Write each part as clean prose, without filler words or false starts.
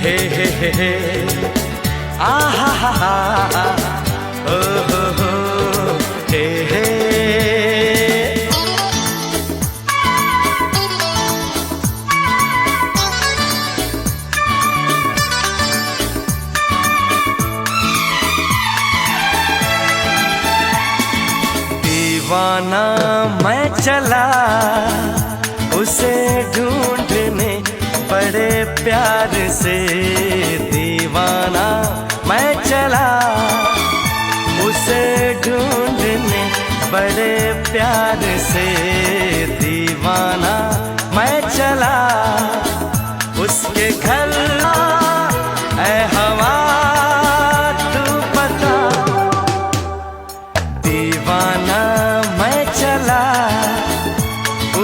हे आ हा हा हा ओ हो हे दीवाना मैं चला उसे ढूंढने बड़े प्यार से, दीवाना मैं चला उसे ढूंढने बड़े प्यार से, दीवाना मैं चला उसके घर। ऐ हवा तू बता, दीवाना मैं चला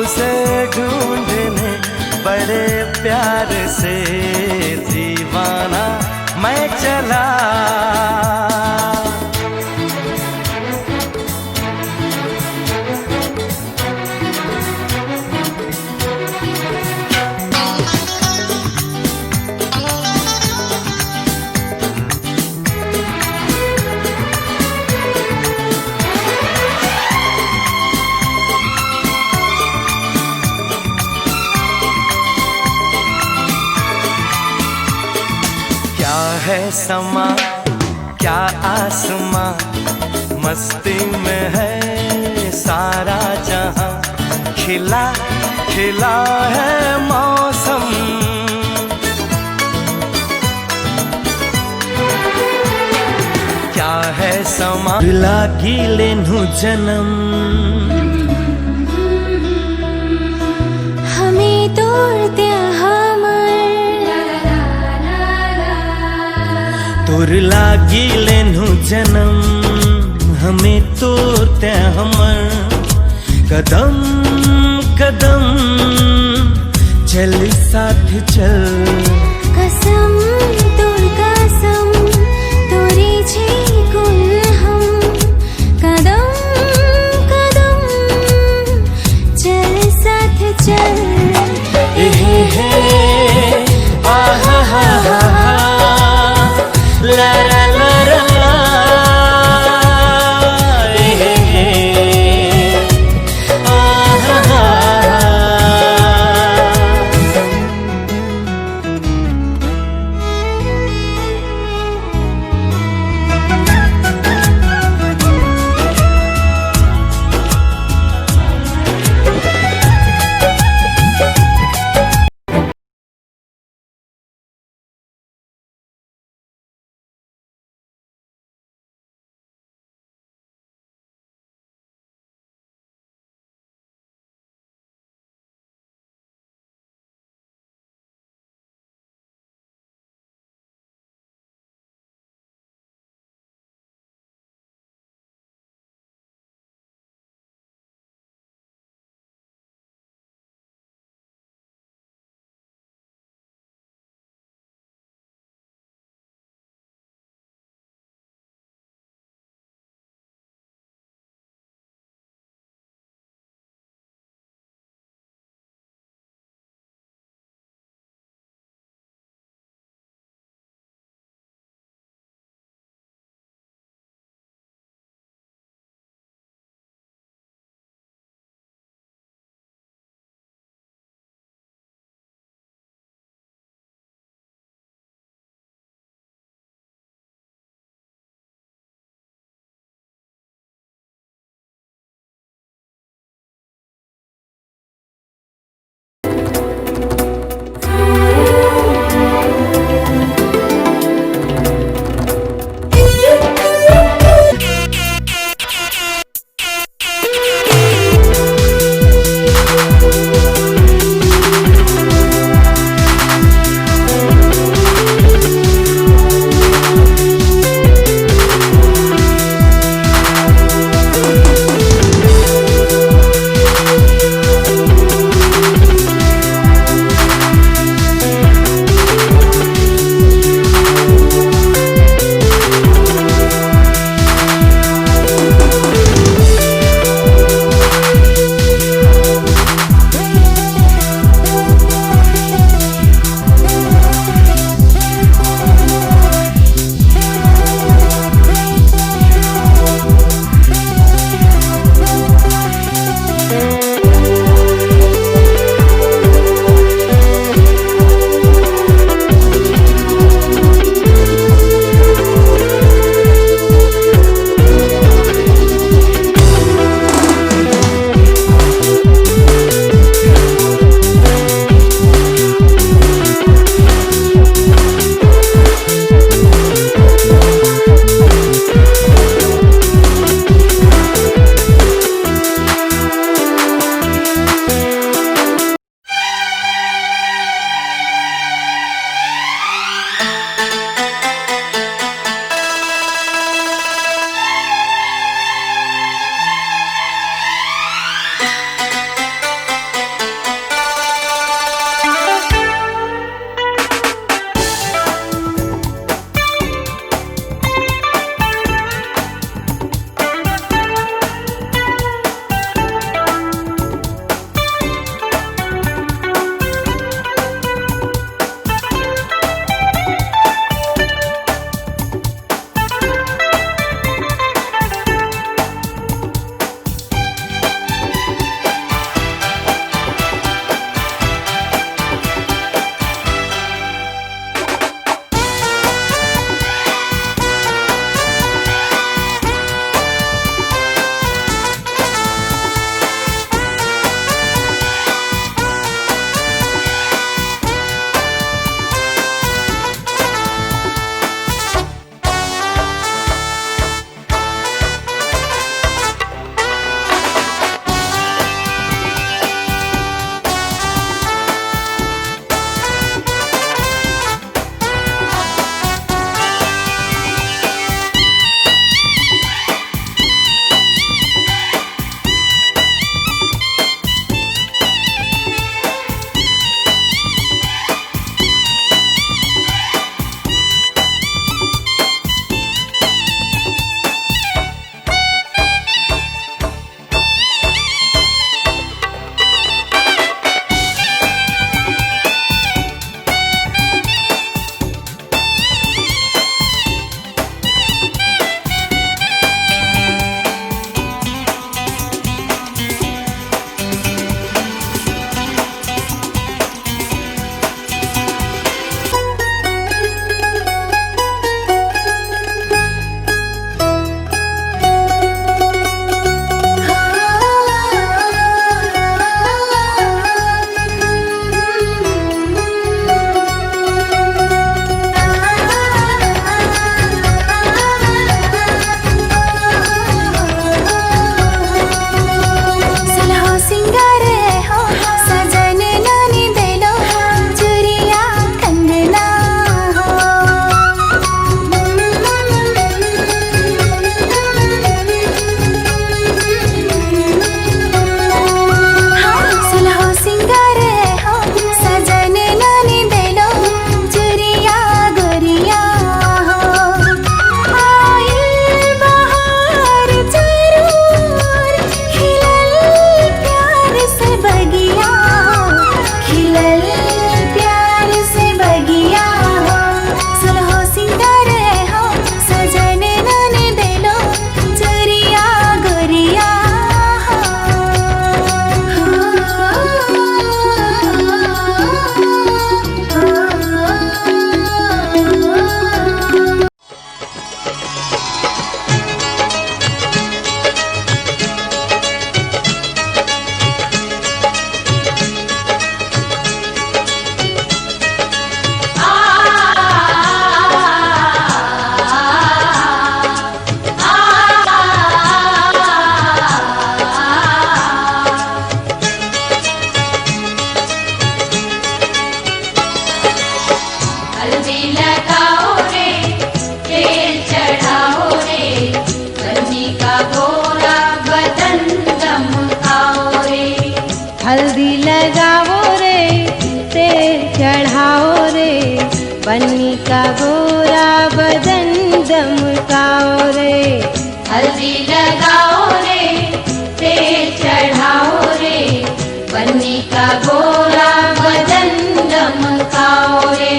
उसे ढूंढने बड़े प्यार से, दीवाना मैं चला। क्या है समा क्या आसमां, मस्ती में है सारा जहां, खिला खिला है मौसम। क्या है समा लागी लेनु जन्म, हमें तोड़ते तोर लागी लेनु जन्म, हमें तोरते हमर कदम कदम, चल साथ चल। कसम तोर कसम तोरी छे कुल हम, कदम कदम चल साथ चल। हे आ हा हा हा ला ला ला ला आ हा हा। हल्दी लगाओ रे, तेल चढ़ाओ रे, बन्नी का गोरा बदन दमकाओ रे। हल्दी लगाओ रे, तेल चढ़ाओ रे, बन्नी का गोरा बदन दमकाओ रे।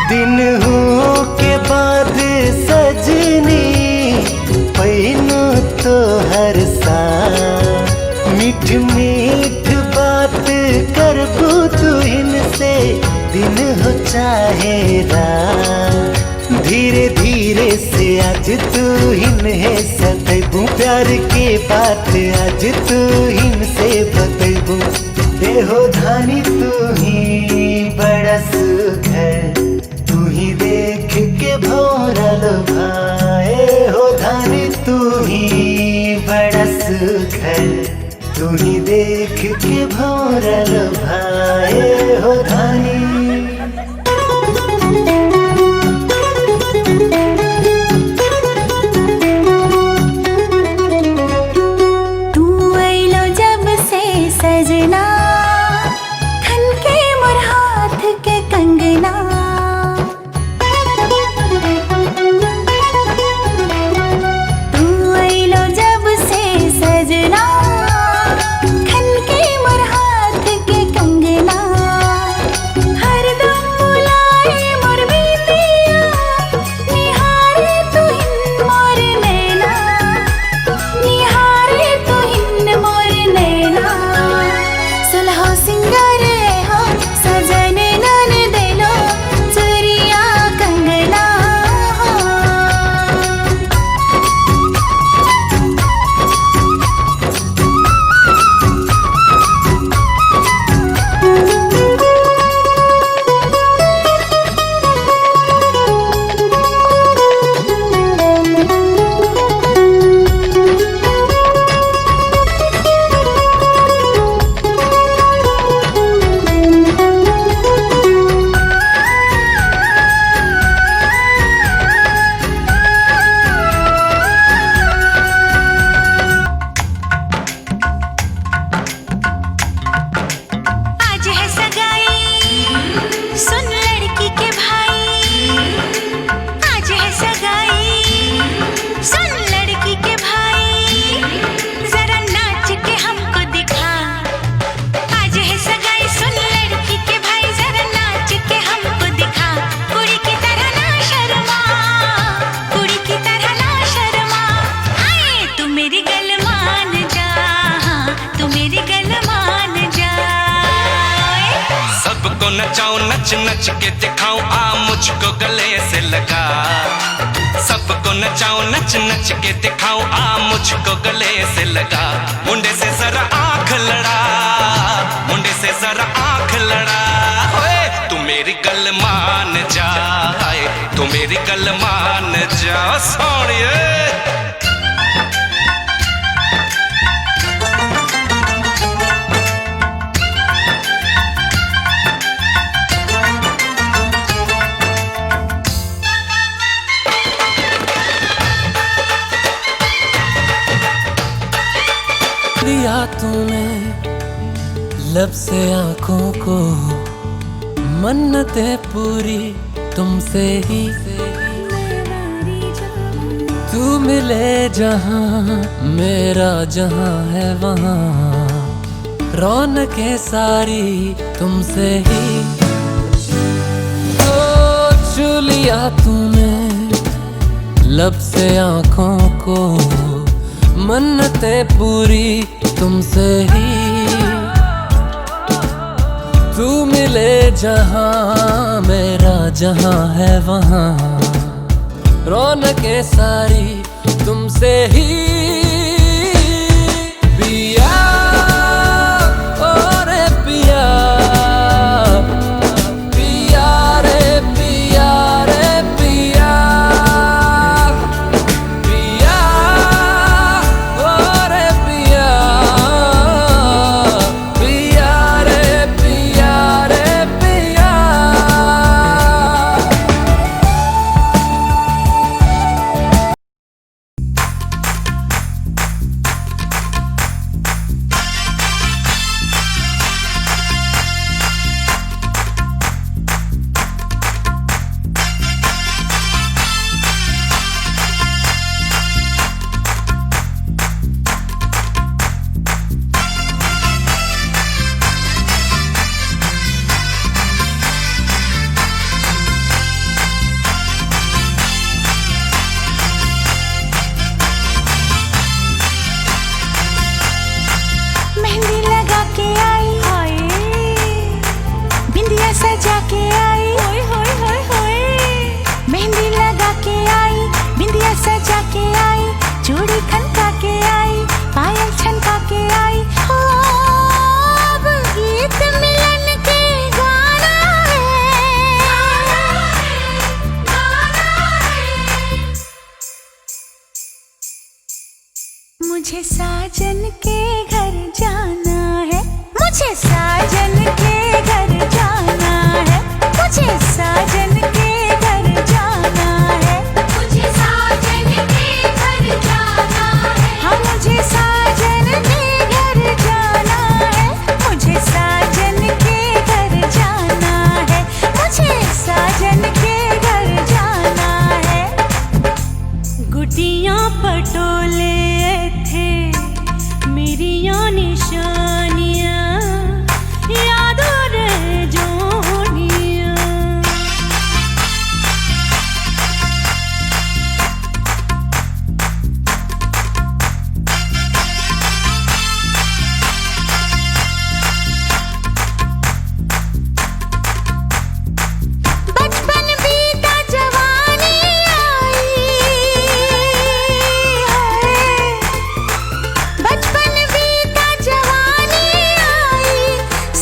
दिन हो के बाद सजनी पैनो तो हर सा मीठ मीठ बात करबू तू इनसे दिन हो चाहे रात। धीरे धीरे से आज तू हिन है सतबू प्यार के बात आज तू हिन से बतबू। देहो धानी तू ही बड़ा सुख है, तू ही देख के भौरल भाए हो धानी तू ही बड़ा सुख है, तू ही देख के भौरल भाए हो धानी। तू अइलो जब से सजना, खन के मोर हाथ के कंगना। तू अइलो जब से सजना, खन के मोर हाथ के कंगना। हरदम बुलाए मोर बीतिया, निहारे तू हिन मोर नैना, निहारे तू हिन मोर नैना। सुलहो सिंगार हो सजन नन देलो, चुरिया कंगना हो। आज है सगाई, सुन लड़की के भाई। आज है सगाई, सुन लड़की के भाई, जरा नाच के हमको दिखा। आज है सगाई, सुन लड़की के भाई, जरा नाच के हमको दिखा। कुड़ी की तरह ना शर्मा, कुड़ी की तरह ना शर्मा। आए तू मेरी गल मान जा, तू मेरी गल मान जा। सबको नचाऊं नच नच के दिखाऊं, आ मुझको गले से लगा। सबको नचाऊं नच नच के दिखाऊं, आ मुझको गले से लगा। मुंडे से जरा आंख लड़ा, मुंडे से जरा आंख लड़ा। ओए तू मेरी गल मान जा, तू मेरी गल मान जा सोनिए। लिया तूने लब से आंखों को, मन्नतें पूरी तुमसे ही। तू मिले जहां मेरा जहां है वहां, रौनकें सारी तुमसे ही। तो छू लिया तूने लब से आंखों को, मन्नतें पूरी तुमसे ही। तू मिले जहां मेरा जहां है वहां, रौनकें सारी तुमसे ही। पिया और पिया सजा के आई, होय होय होय होय, मेहंदी लगा के आई, बिंदिया सजा के आई, चूड़ी खनका के आई, पायल छनका के आई। हो अब गीत मिलन के गाना है। मुझे साजन के घर जाना है, मुझे साजन के घर जाना है, मुझे साजन के घर जाना है, मुझे साजन के घर जाना है, हाँ मुझे साजन के घर जाना है, मुझे साजन के घर जाना है, मुझे साजन के घर जाना है। गुटियां पटोले थे मेरी यो निशानियां, यादों रह जोनियां। बचपन बीता जवानी आई है, बचपन बीता जवानी आई,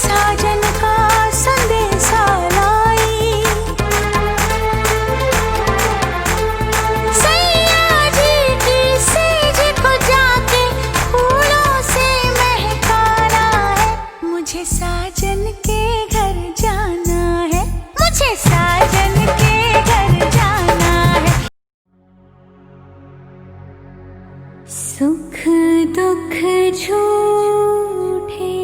साजन का संदेशा लाई। सैया जी की सेज को जाके फूलों से महकाना है, मुझे साजन के घर जाना है, मुझे साजन के घर जाना है। सुख दुख झूठे,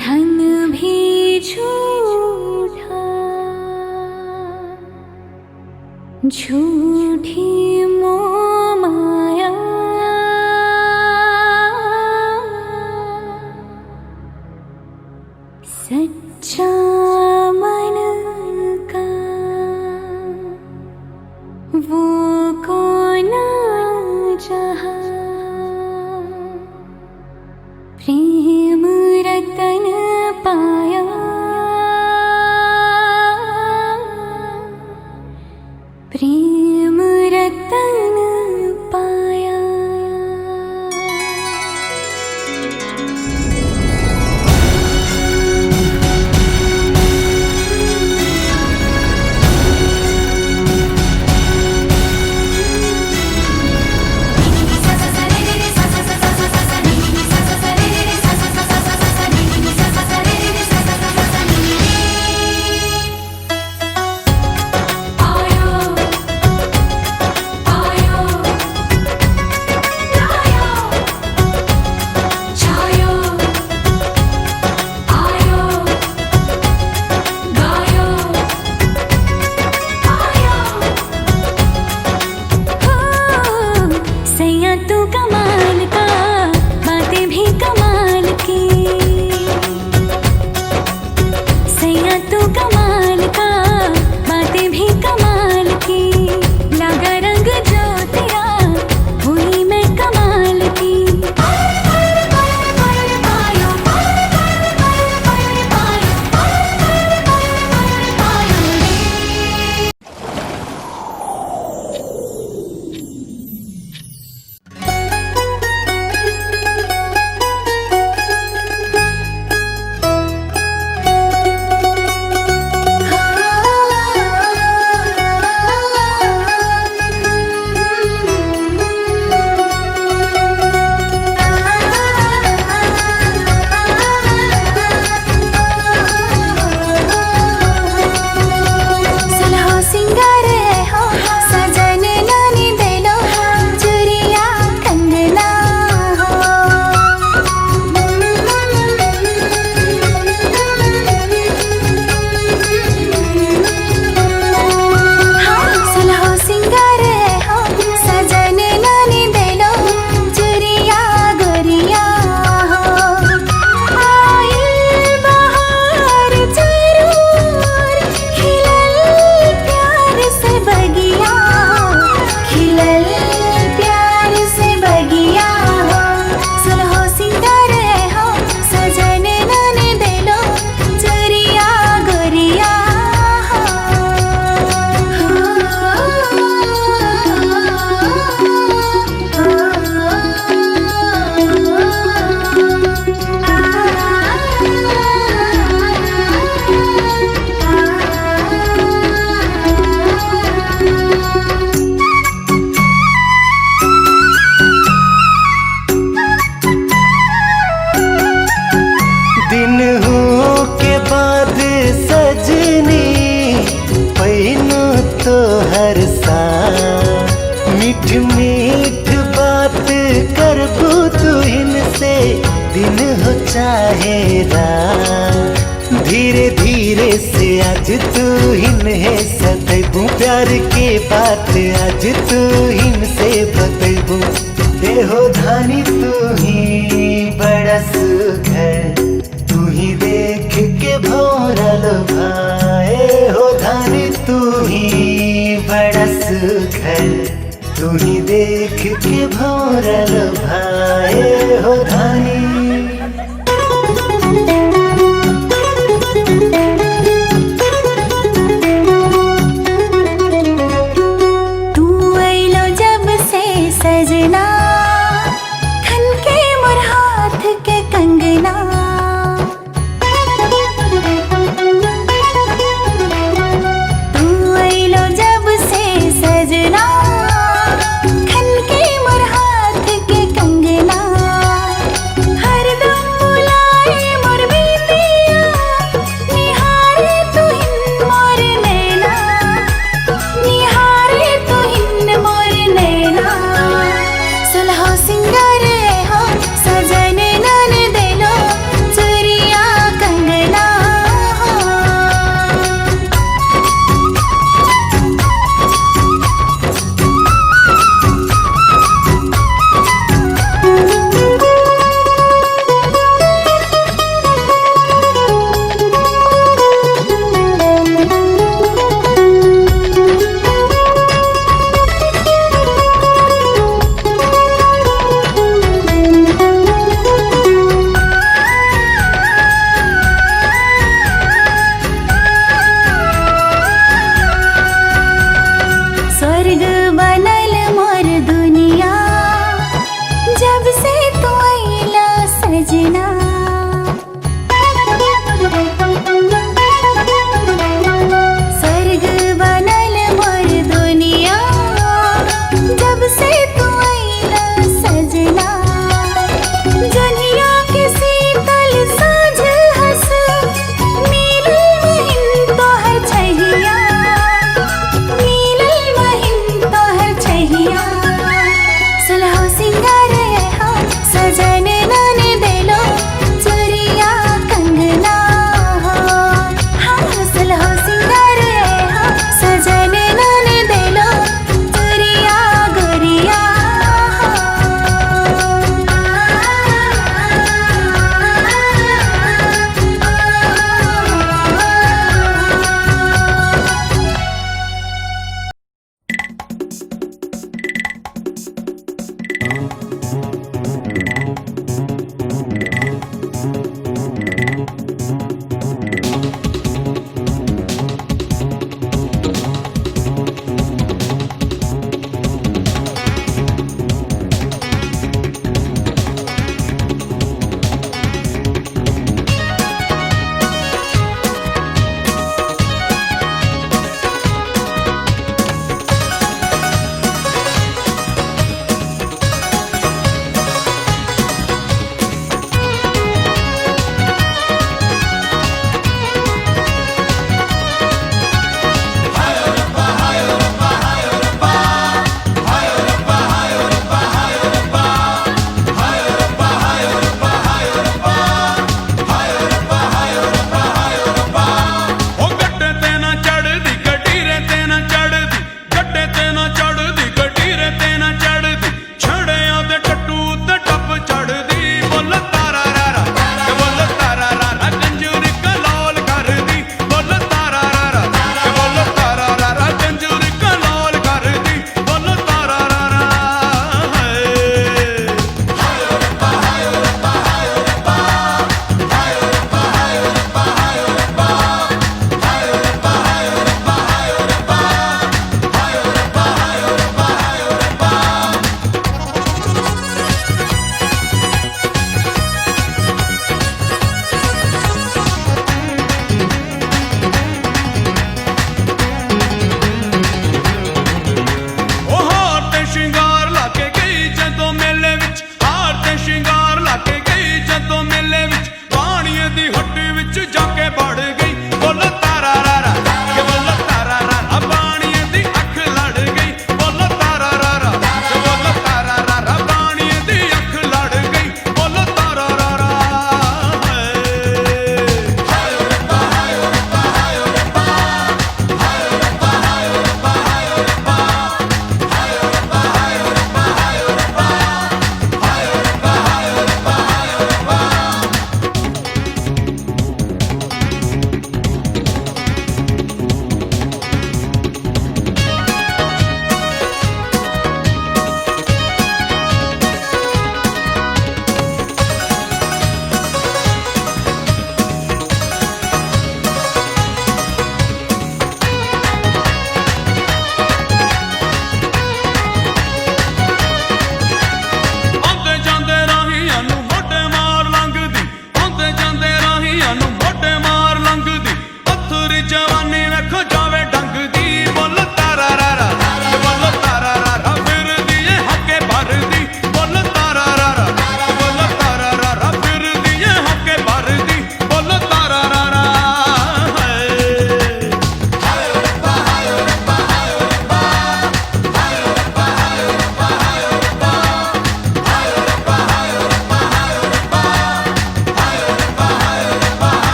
धन भी झूठा, झूठी मोह माया, सच्चा मन का वो कौन जहाँ, प्रेम रतन पाया, प्रेम रतन पाया। धीरे से आज तू हिन है सतैबू प्यार के बात आज तू हिन से बतैबू देहो धानी तू ही बड़ा सुख है तू ही देख के भौरल भाए हो धानी तू ही बड़ा सुख है तू ही देख के भौरल भाए हो धानी। सजना खन के मोर हाथ के कंगना तू अइलो जब से सजना खन के मोर हाथ के कंगना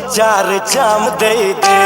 चार जाम दे दे।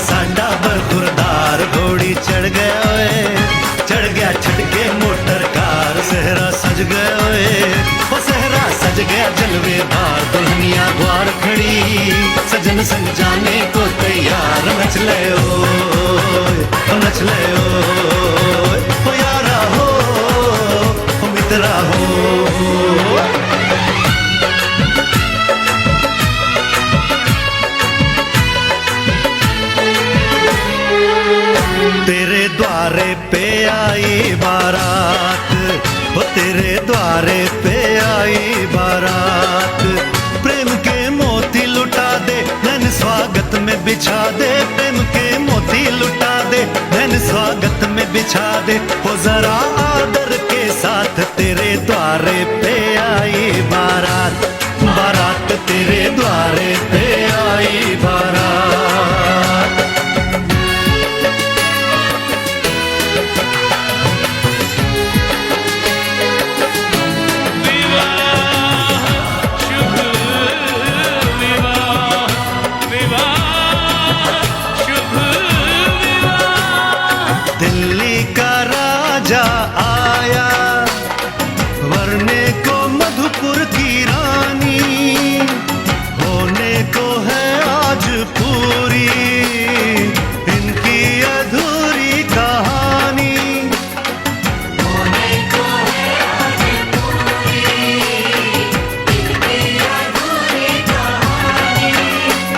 साडा बरखुरदार घोड़ी चढ़ गया ओए, चढ़ गया छड़के मोटर कार। सहरा सज गया ओए, वो सहरा सज गया जलवेदार। दुल्हनिया द्वार खड़ी, सजन संग जाने को तैयार। नच ले ओए, नच ले ओए, ओ यारा हो, ओ मित्रा हो। तेरे द्वारे पे आई बारात, वो तेरे द्वारे पे आई बारात। प्रेम के मोती लुटा दे, नैन स्वागत में बिछा दे। प्रेम के मोती लुटा दे, नैन स्वागत में बिछा दे। वो जरा आदर के साथ तेरे द्वारे पे आई बारात। बारात तेरे द्वारे पे आई बारात। दिल्ली का राजा आया, वरने को मधुपुर की रानी। होने को है आज पूरी इनकी अधूरी कहानी। होने को है आज पूरी इनकी अधूरी कहानी।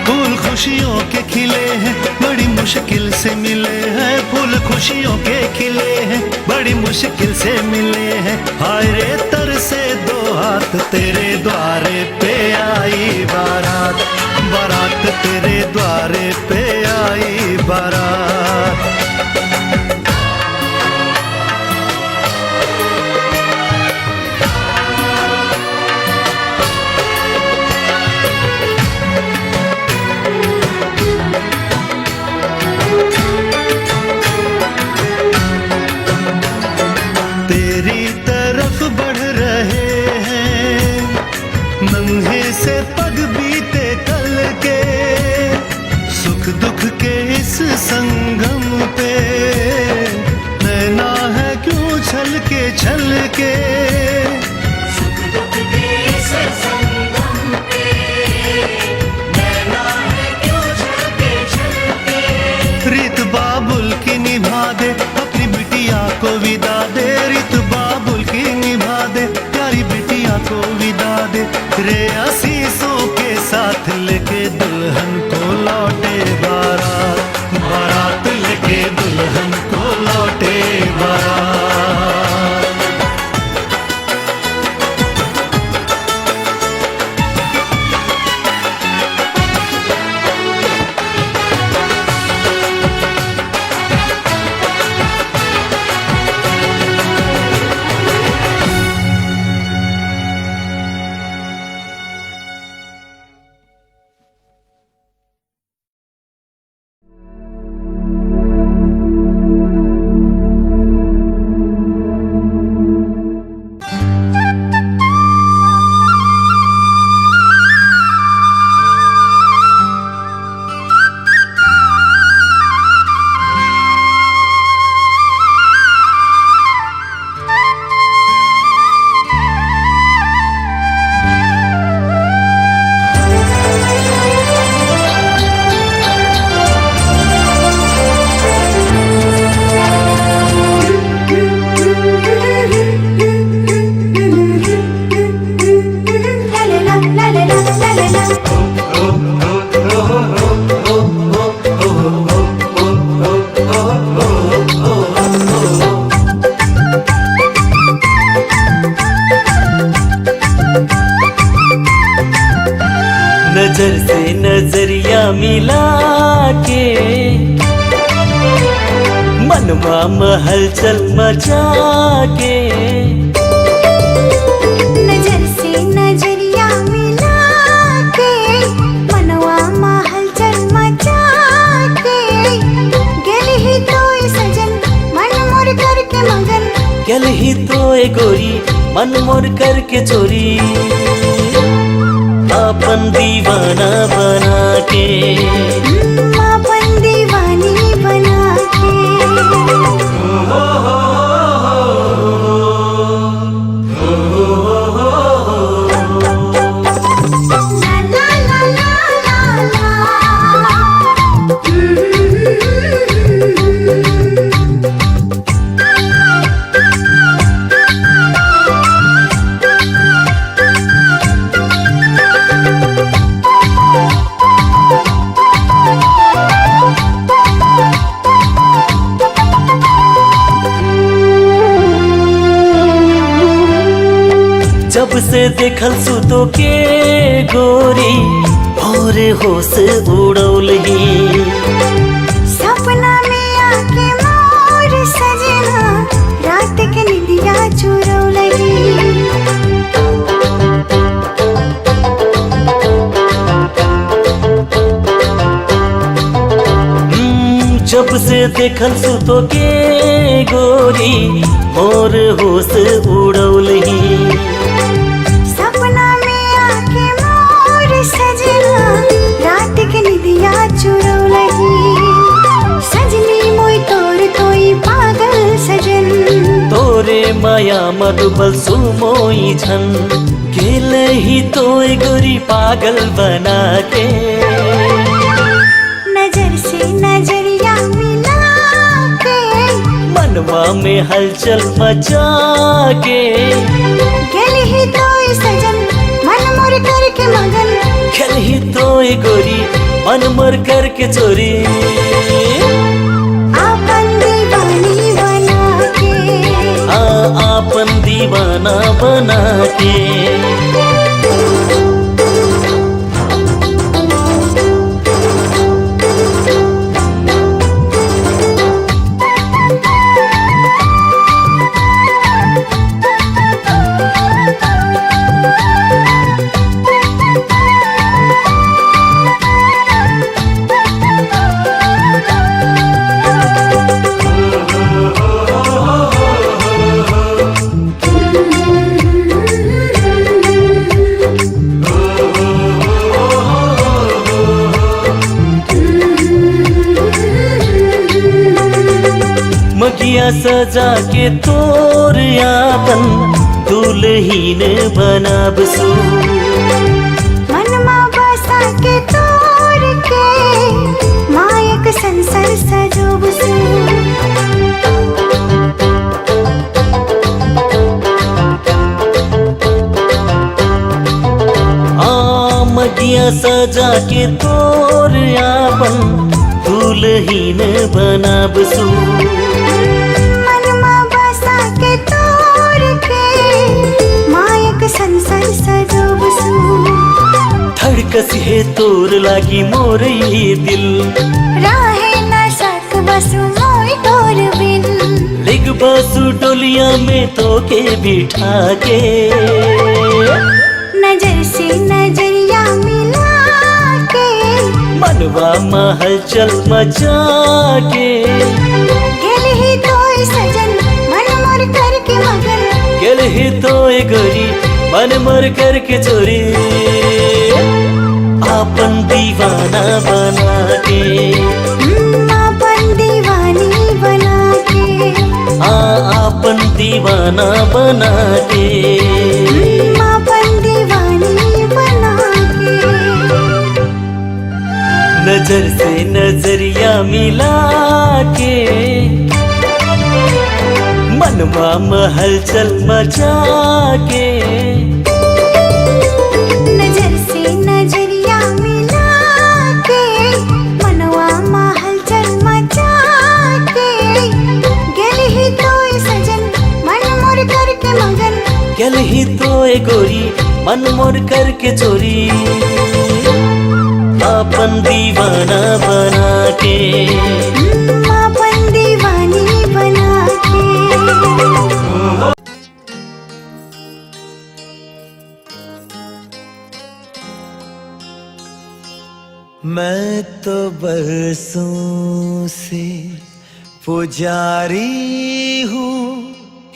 फूल खुशियों के खिले हैं, बड़ी मुश्किल से मिले हैं। फूल खुशियों के खिले हैं, बड़ी मुश्किल से मिले हैं। हाय रे तर से दो हाथ, तेरे द्वारे पे आई बारात। बारात तेरे द्वारे पे आई बारात। तेरी तरफ बढ़ रहे हैं नन्हे से पग बीते कल के। सुख दुख के इस संगम पे नैना है क्यों छल के। सुख दुख के इस संगम पे नैना है क्यों छल के। रीत बाबुल की निभा दे, अपनी बिटिया को विदा दे। रीत बाबुल की निभा दे, प्यारी बिटिया को विदा दे। रे आशीषों के साथ लेके दुल्हन को लौटे बारात। बारात लेके दुल्हन को लौटे बारात। नजर से नजरिया मिला के मनवा महल चल मचा के। नजर से नजरिया मिला के मनवा महल चल मचा के। गेल ही तो सजन मन मोर करके मगन। गेल ही तो गोरी मन मोर करके चोरी। अपन दीवाना बना के, अपन दीवाना से देखल सुतो के गोरी और होश उड़ौलही। सपना में आके मोर सजना रात के निदिया चुरौलही। जब से देखल सुतो के गोरी और होश उड़ौलही। सपना में आके मोर सजना रात के निदिया चुरौलही। सजनी मोई तोर कोई पागल सजन, तोरे माया मधुबल सुमोई झन। गेल ही तोय गोरी पागल बना के, नजर से नजरिया मिला के मनवा में हलचल मचा के। गेल ही तोय सजन मन मोर करके मगन, खेल ही तोय गोरी मन मर करके चोरी। आपन दीवानी बना के, आपन दीवाना बना के। मगिया सजा के तोर आपन दुल्हीन बनाबसु। मनमा बसा के तोर के मायक संसार सजोबसु। मगिया सजा के तोर आपन दुल्हीन बनाबसु। मनमा बसा के तोर के मायक संसार सजोबसु। धड़कस है तोर लागी मोर ये दिल, राहे न सक बसु मोई तोर बिन। लिग बसु डोलिया में तो के बिठा के, नजर से नजरिया मिला के मनवा महल चल मचा के। गेल ही तोय सजन मन मोर करके मगन, गेल ही तोय गोरी मन मर करके चोरी। आपन दीवाना बना के, आपन दीवानी बना के। आपन दीवाना बना के। आपन दीवानी बना के। नजर से नजरिया मिला के, मनवा महल चल मचा के। नजर से नजरिया मिला के मनवा महल चल मचा के। गेल ही तोय सजन मन मोर करके मगन, गेल ही तोय गोरी मन मोर करके चोरी। आपन दीवाना बना के, आपन दीवानी बना के। मैं तो बरसों से पुजारी हूँ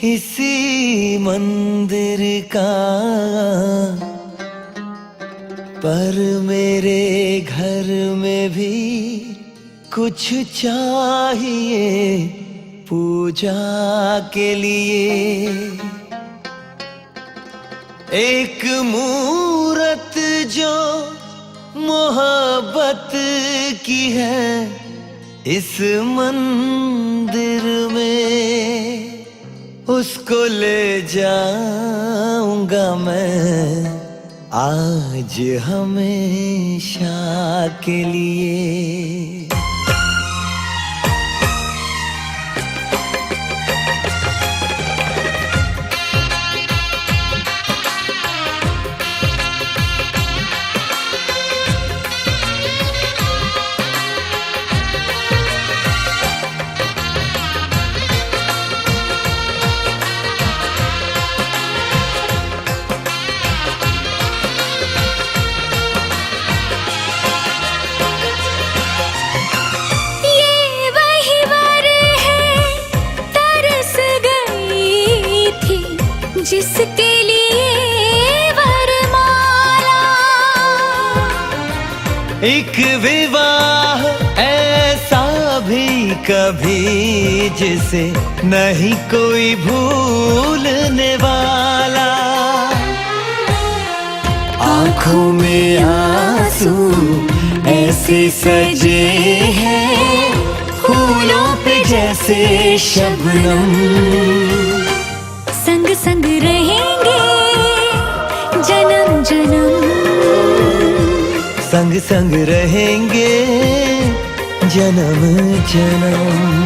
इसी मंदिर का, पर मेरे घर में भी कुछ चाहिए पूजा के लिए। एक मूरत जो मोहब्बत की है इस मंदिर में, उसको ले जाऊंगा मैं आज हमेशा के लिए। एक विवाह ऐसा भी कभी जिसे नहीं कोई भूलने वाला। आंखों में आंसू ऐसे सजे हैं फूलों पे जैसे शबनम। संग संग रहेंगे जन्म जन्म, संग संग रहेंगे जन्म जन्म।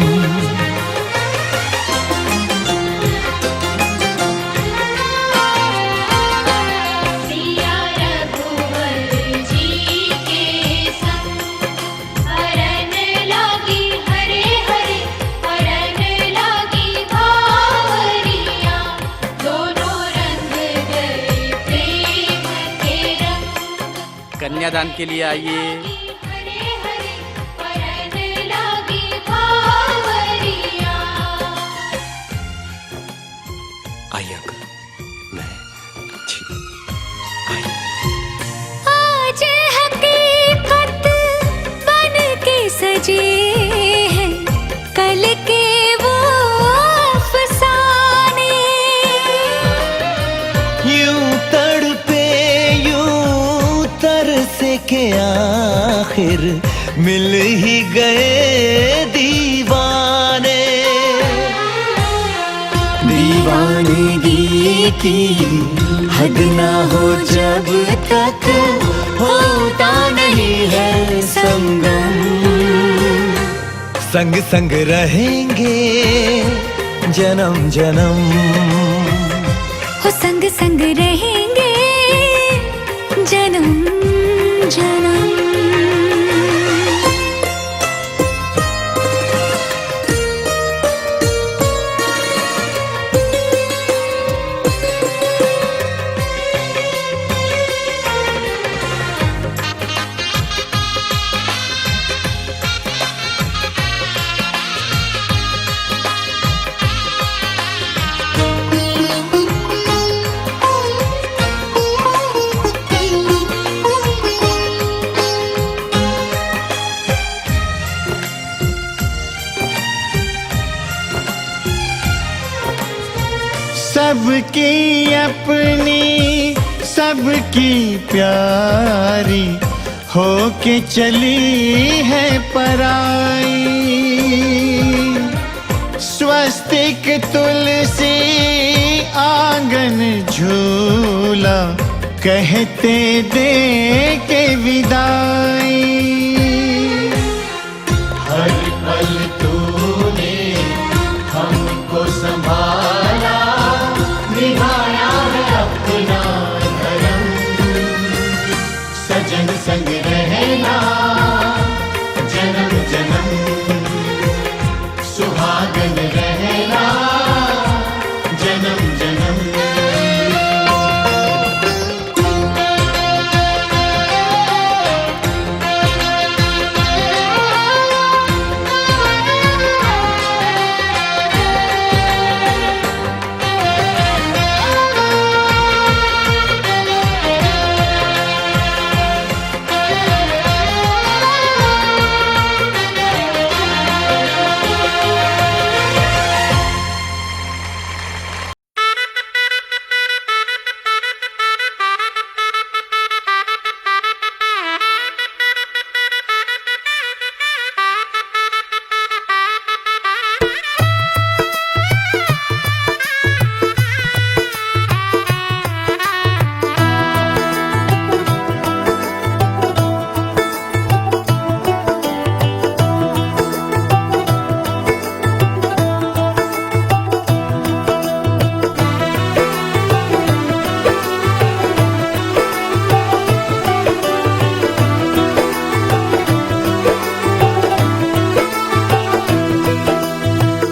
कन्यादान के लिए आइए। आइए अंकल, मैं आज हकीकत बन के सजे हैं कल के वो अफसाने। यूं तड़पे यूं तरसे के आखिर मिल ही गए दीवाने। दीवानगी की हद ना हो जब तक होता नहीं है संगम। संग संग रहेंगे जन्म जन्म, हो संग संग रहेंगे जन्म जन्म। सबकी अपनी सबकी प्यारी होके चली है पराई। स्वस्तिक तुलसी आंगन झूला कहते दे के विदाई। हर पल तूने हमको संभाला, निभाया है अपना धर्म। सजन संग रहना जन्म जन्म, सुहागन रहना जन्म जन्म।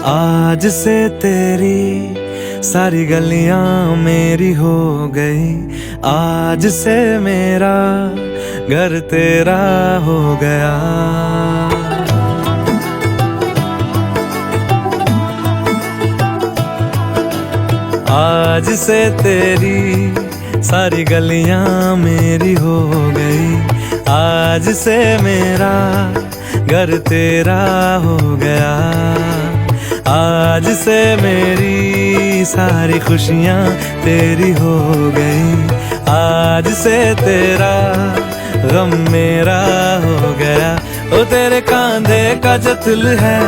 आज से तेरी सारी गलियां मेरी हो गई। आज से मेरा घर तेरा हो गया। आज से तेरी सारी गलियां मेरी हो गई। आज से मेरा घर तेरा हो गया, आज से मेरी सारी खुशियाँ तेरी हो गई, आज से तेरा गम मेरा हो गया। ओ तेरे कांधे का जो दिल है,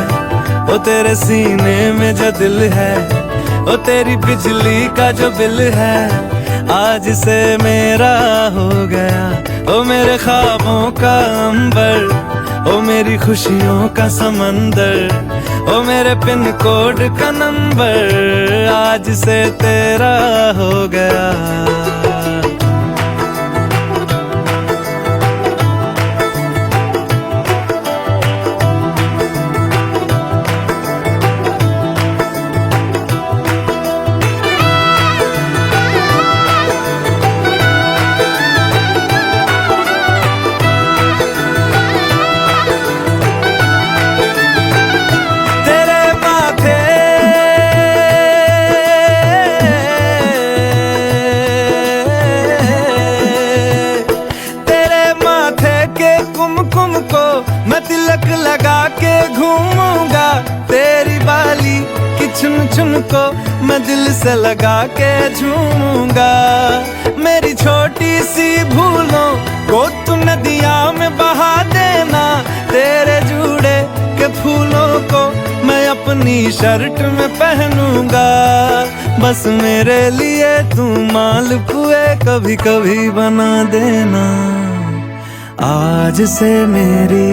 ओ तेरे सीने में जो दिल है, ओ तेरी बिजली का जो बिल है, आज से मेरा हो गया। ओ मेरे ख्वाबों का अंबर, ओ मेरी खुशियों का समंदर, ओ मेरे पिन कोड का नंबर, आज से तेरा हो गया। कुमकुम को मैं तिलक लगा के घूमूंगा, तेरी बाली की चुन चुन को मैं दिल से लगा के झूमूंगा। मेरी छोटी सी भूलों को तू नदिया में बहा देना, तेरे जुड़े के फूलों को मैं अपनी शर्ट में पहनूंगा। बस मेरे लिए तू मालपुए कभी कभी बना देना। आज से मेरी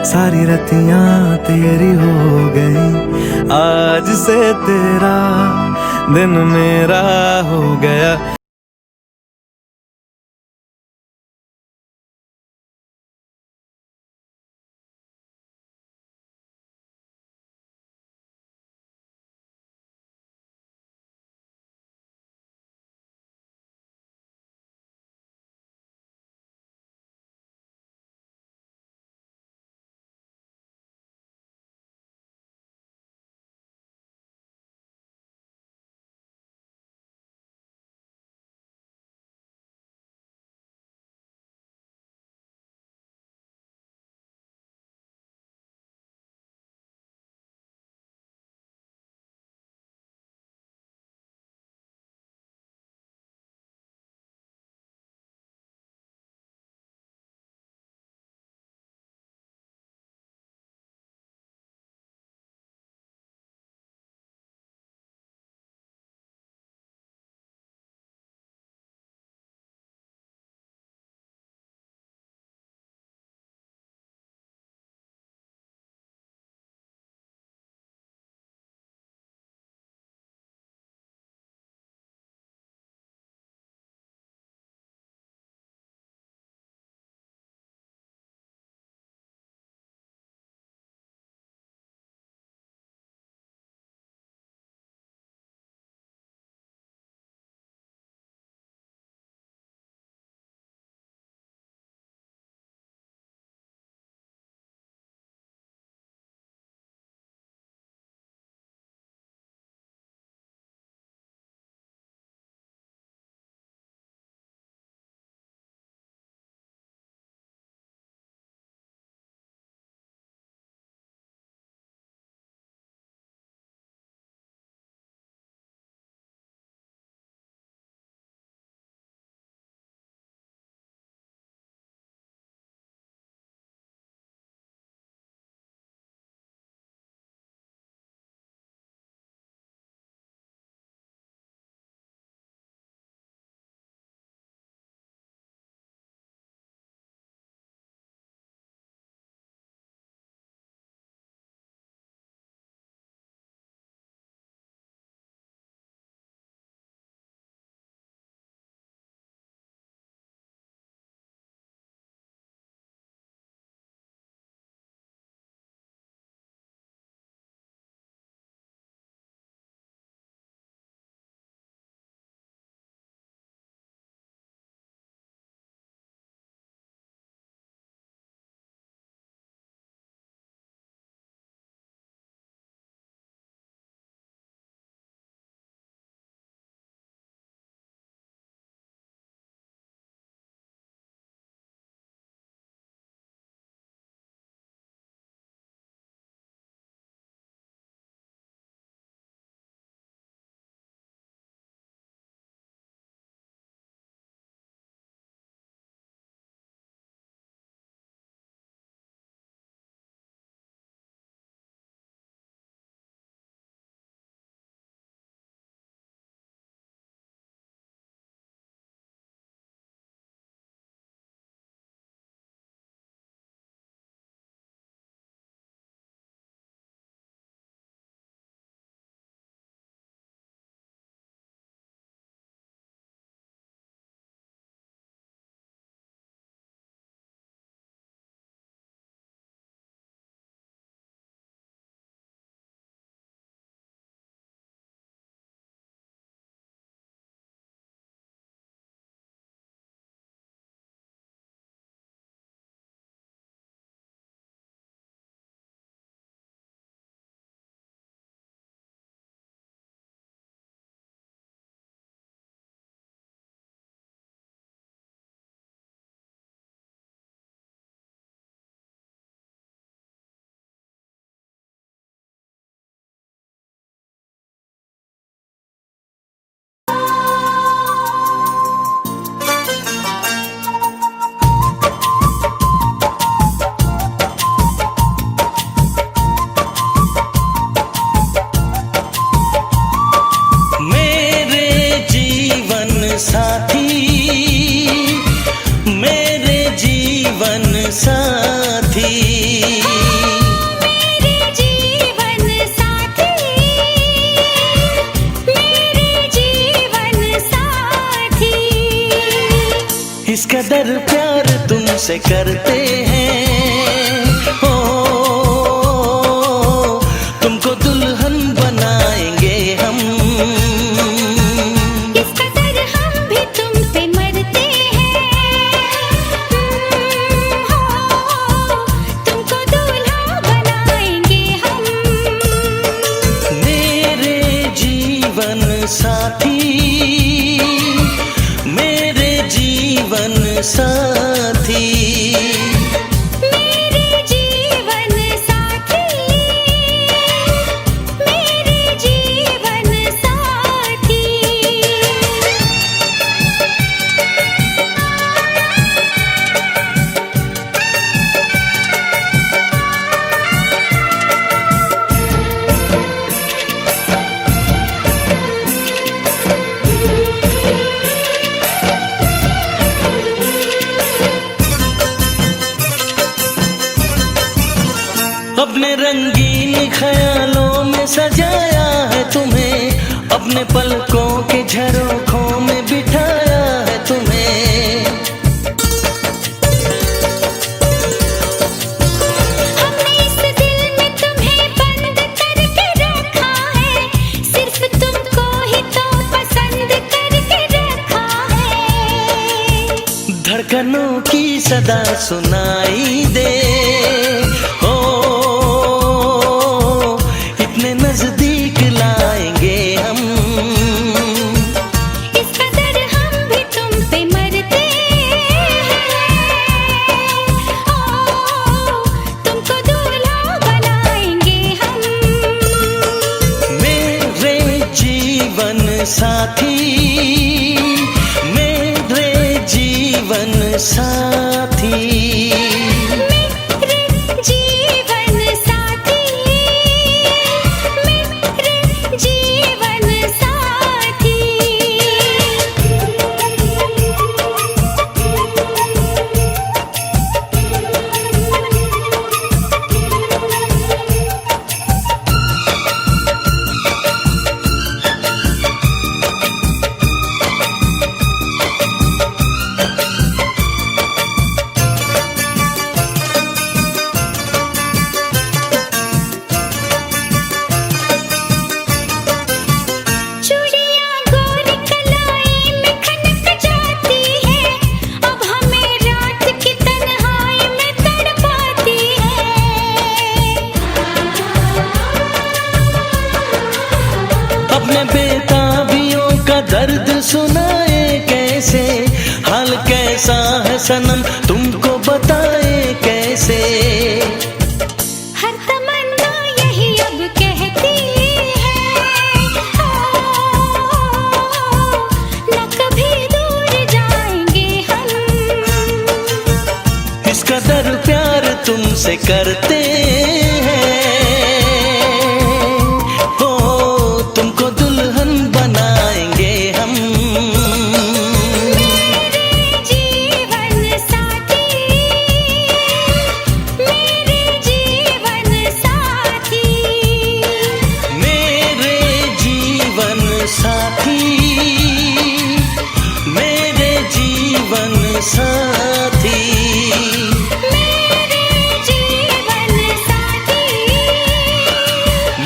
सारी रतियां तेरी हो गई, आज से तेरा दिन मेरा हो गया। इस कदर प्यार तुमसे करते हैं हो, तुमको दुल्हन बनाएंगे हम। इस कदर हम भी तुमसे मरते हैं हो, तुमको दूल्हा बनाएंगे हम। मेरे जीवन साथी, मेरे जीवन साथी, मेरे जीवन साथी, मेरे जीवन साथी। अपने रंगीन ख्यालों में सजाया है तुम्हें, अपने पलकों के झरोखों में बिठाया है तुम्हें। हमने इस दिल में तुम्हें बंद करके रखा है, सिर्फ तुमको ही तो पसंद करके रखा है। धड़कनों की सदा सुनाई दे हो, इतने नजदीक लाएंगे हम। इस कदर हम भी तुम पे मरते हैं ओ, तुमको दूल्हा बनाएंगे हम। मेरे जीवन साथी, मेरे जीवन साथी, मेरे जीवन साथी, मेरे जीवन साथी। चूड़ियां गोरी कलाई में खनक जाती है, अब हमें रात की तन्हाई में तड़पाती है। अपने बेताबियों का दर्द सुनाए कैसे, हाल कैसा है सनम तुमको बताए कैसे। हर तमन्ना यही अब कहती है ओ, न कभी दूर जाएंगे हम। इस कदर प्यार तुमसे करते हैं हो, तुमको दुल्हन बनाएंगे हम। मेरे जीवन साथी, मेरे जीवन साथी, मेरे जीवन साथी, मेरे जीवन साथी, मेरे जीवन साथी,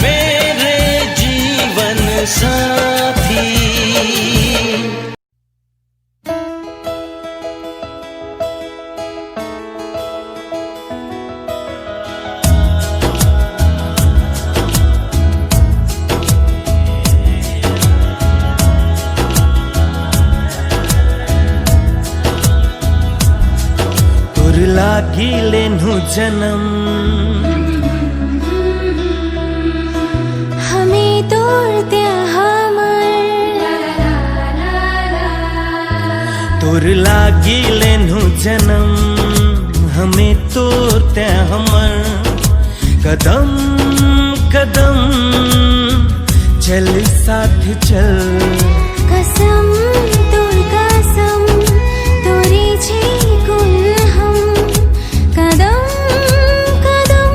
मेरे जीवन साथी। तुर लागी लेनु जन्म, हमें तोड़ते तुर लागी लेनु जन्म, हमें तोड़ते हमर। कदम कदम चल साथ चल, कसम तोड़ कसम तोरी छी कुल हम। कदम कदम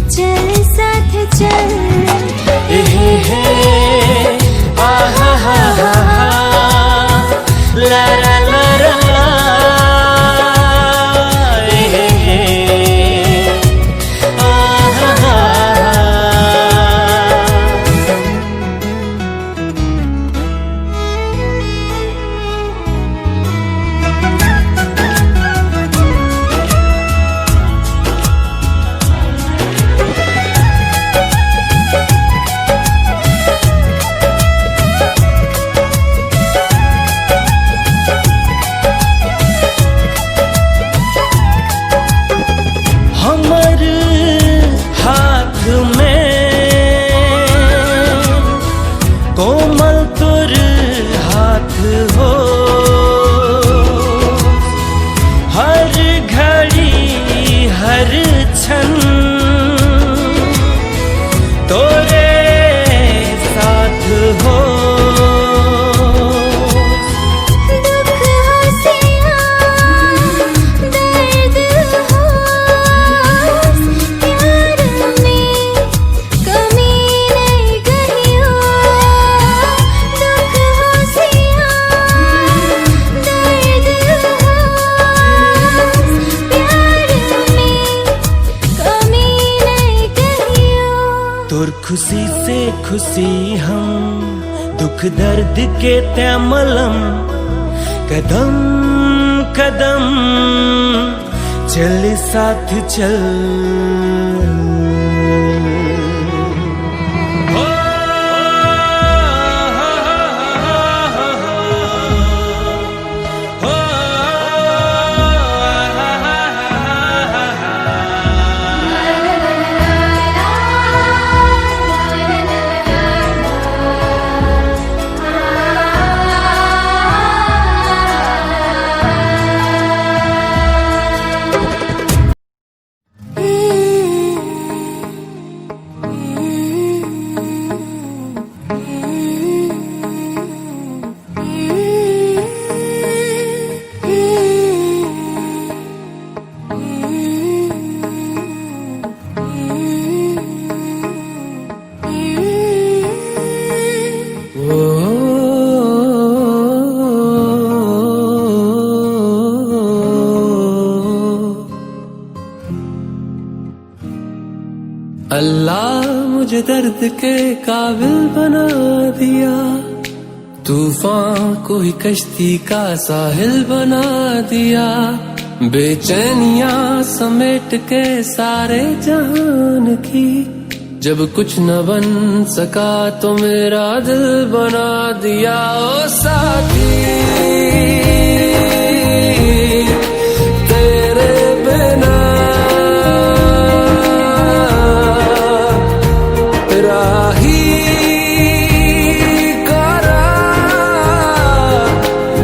चल साथ चल, आहा हा हा हा, ला ला ला दोबारा कोमल तुर हाथ हो, हर घड़ी हर क्षण तोरे साथ हो। दुख हंसिया दर्द हो, प्यार में कमी नहीं कहियो। दुख हंसिया दर्द हो, प्यार में कमी नहीं कहियो। तोर खुशी से खुशी हम, दुख दर्द के तैमलम, कदम कदम चल साथ चल। अल्लाह मुझे दर्द के काबिल बना दिया, तूफान को ही कश्ती का साहिल बना दिया। बेचैनियां समेट के सारे जहान की, जब कुछ न बन सका तो मेरा दिल बना दिया। ओ साथी तेरे बिना राही करा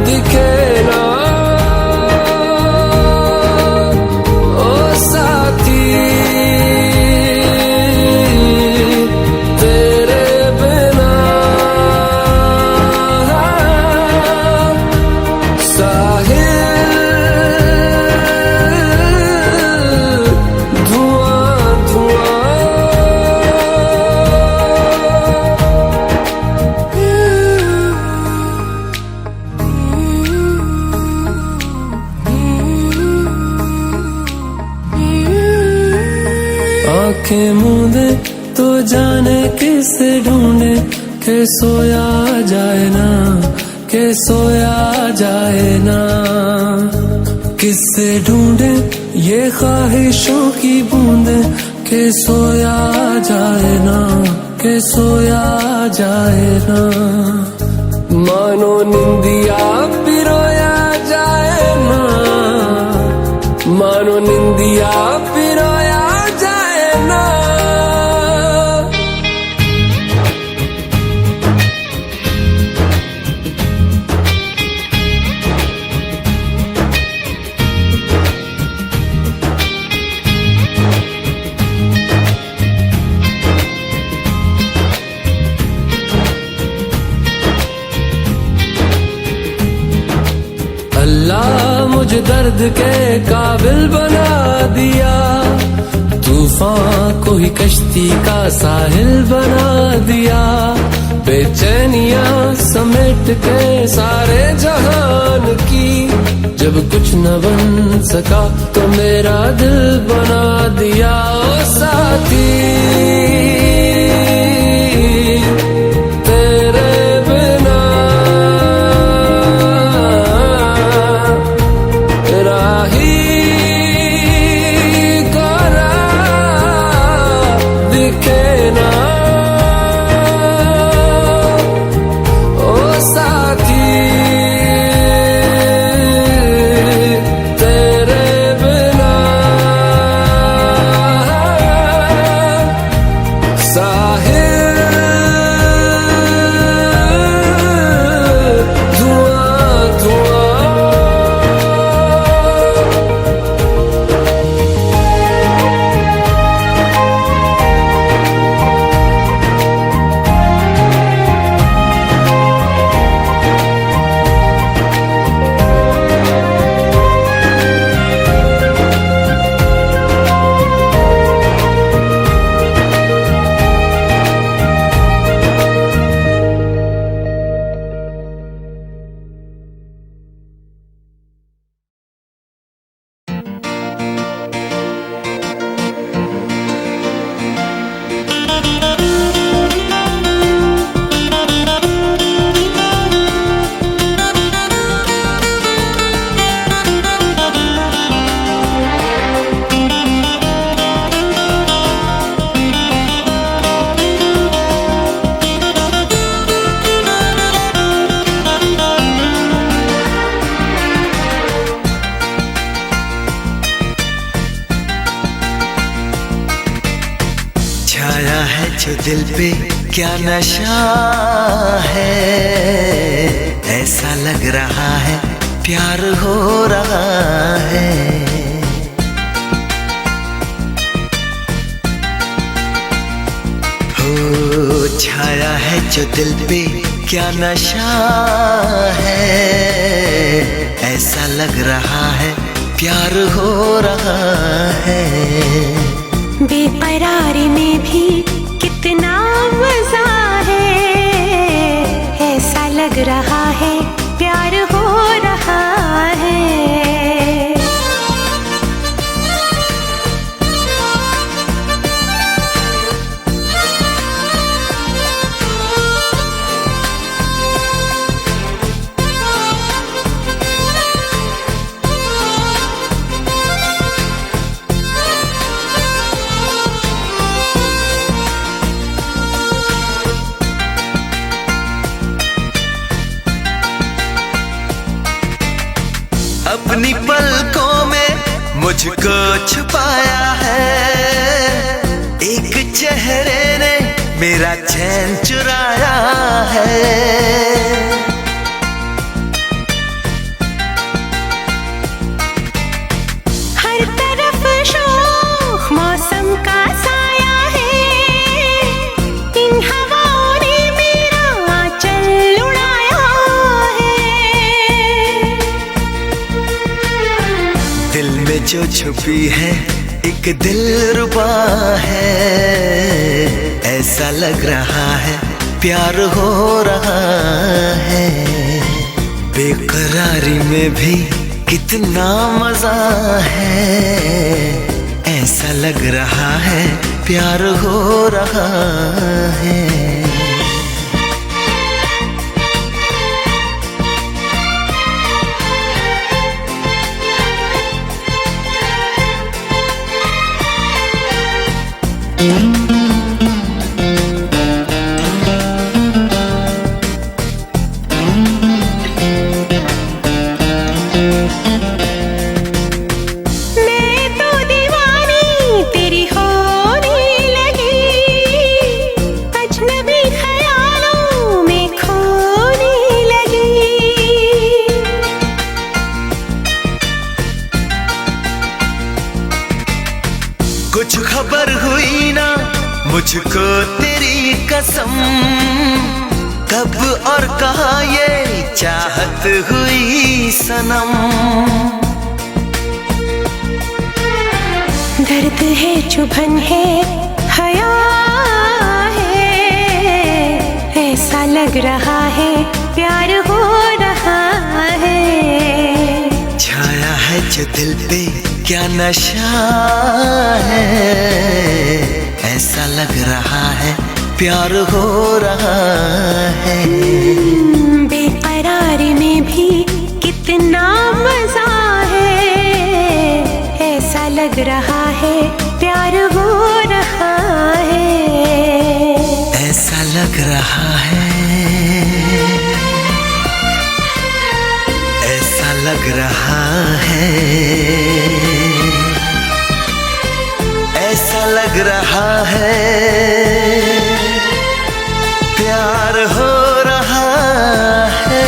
दिखे ना। ओ साथी तेरे बिना साहिल धुआं धुआं। आंखें मूंदे तो जाने किसे ढूंढे, के सोया जाए ना, के सोया जाए ना। किससे ढूंढे ये ख्वाहिशों की बूंदे, के सोया जाए ना, के सोया जाए ना। मानो निंदिया पिरोया जाए ना, मानो निंदिया पिरोया जाए ना। अल्लाह मुझे दर्द के काबिल बना दिया, तूफान को ही कश्ती का साहिल बना दिया। बेचैनियां समेट के सारे जहान की, न बन सका तो मेरा दिल बना दिया ओ साथी तेरे बिना राही कोरा दिखे ना ओ साथी जो दिल पे क्या नशा है ऐसा लग रहा है प्यार हो रहा है हो छाया है जो दिल पे क्या नशा है ऐसा लग रहा है प्यार हो रहा है बेकरारी में भी कितना मजा है ऐसा लग रहा है प्यार हो रहा है अपनी पलकों में मुझको छुपाया है एक चेहरे ने मेरा चैन चुराया है हर तरफ शोख मौसम का साया है इन हवाओं ने मेरा आंचल उड़ाया है दिल में जो छुपी है एक दिलरुबा है ऐसा लग रहा है प्यार हो रहा है बेकरारी में भी कितना मजा है ऐसा लग रहा है प्यार हो रहा है कुछ खबर हुई ना मुझको तेरी कसम कब और कहाँ ये चाहत हुई सनम दर्द है चुभन है हया है ऐसा लग रहा है प्यार हो रहा है छाया है आज दिल पे क्या नशा है, ऐसा लग रहा है प्यार हो रहा है। बेकरारी में भी कितना मजा है, ऐसा लग रहा है प्यार हो रहा है। ऐसा लग रहा है, ऐसा लग रहा है, ऐसा लग रहा है प्यार हो रहा है।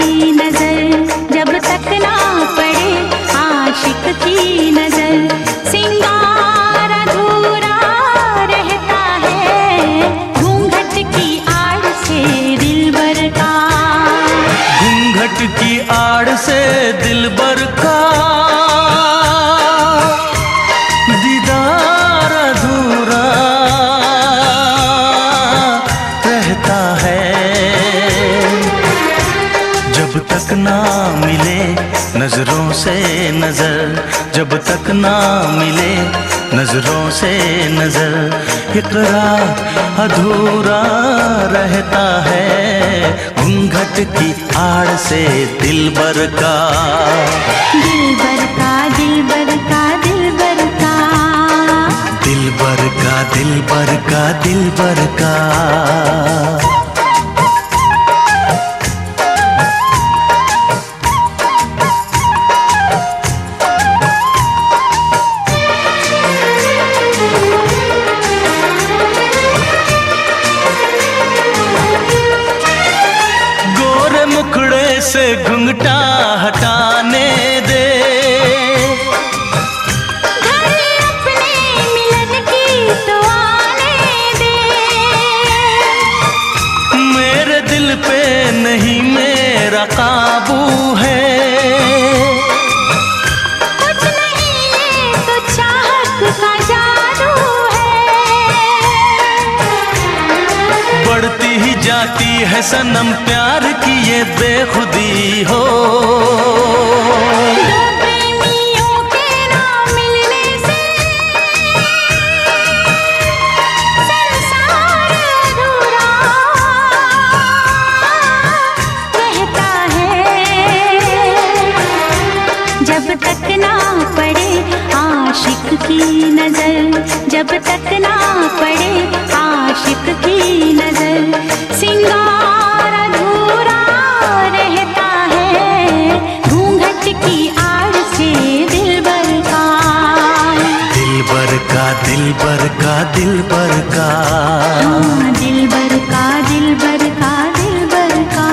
की नजर, जब तक ना पड़े आशिक की नजर। सिंगार अधूरा रहता है घूंघट की आड़ से दिलबर का। घूंघट की आड़ से दिलबर का दीदार अधूरा रहता है। जब तक ना मिले नजरों से नजर, जब तक ना मिले नजरों से नजर, इकरार अधूरा रहता है घूंघट की आड़ से दिलबर का। दिलबर का दिलबर का दिलबर का, दिलबर का दिलबर का दिलबर का। मुखड़े से घुंघटा हटाने दे, घर अपने मिलन की तो आने दे। मेरे दिल पे नहीं मेरा काबू है, कुछ नहीं ये तो चाहत का जादू है। बढ़ती ही जाती है सनम प्यार की ये बेखुदी हो। दो प्रेमियों के ना मिलने से संसार अधूरा रहता है। जब तक ना पड़े आशिक की नजर, जब तक ना पड़े आशिक की नजर। सिंगार अधूरा रहता है घूंघट की आड़ से दिलबर का। दिलबर का दिलबर का दिलबर का, हाँ, दिलबर का दिलबर का दिलबर का।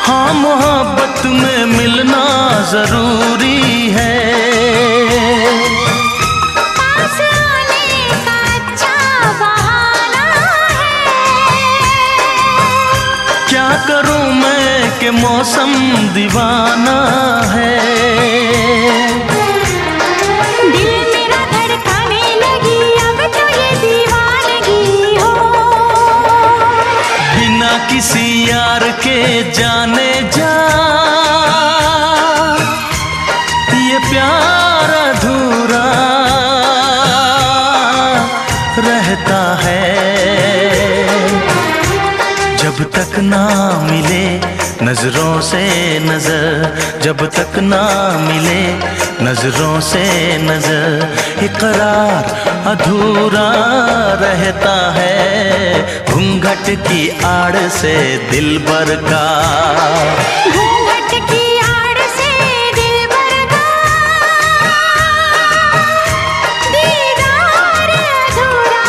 हाँ मोहब्बत में मिलना जरूरी है। पास आने का अच्छा बहाना है। क्या करूं मैं कि मौसम दीवाना है। दिल मेरा धड़काने लगी अब तो ये दीवानगी हो। बिना किसी यार के जाने जा ये प्यार अधूरा रहता है। जब तक ना मिले नजरों से नजर, जब तक ना मिले नजरों से नजर, इकरार अधूरा रहता है घूंघट की आड़ से दिलबर का। घूंघट की आड़ से दिलबर का दीदार अधूरा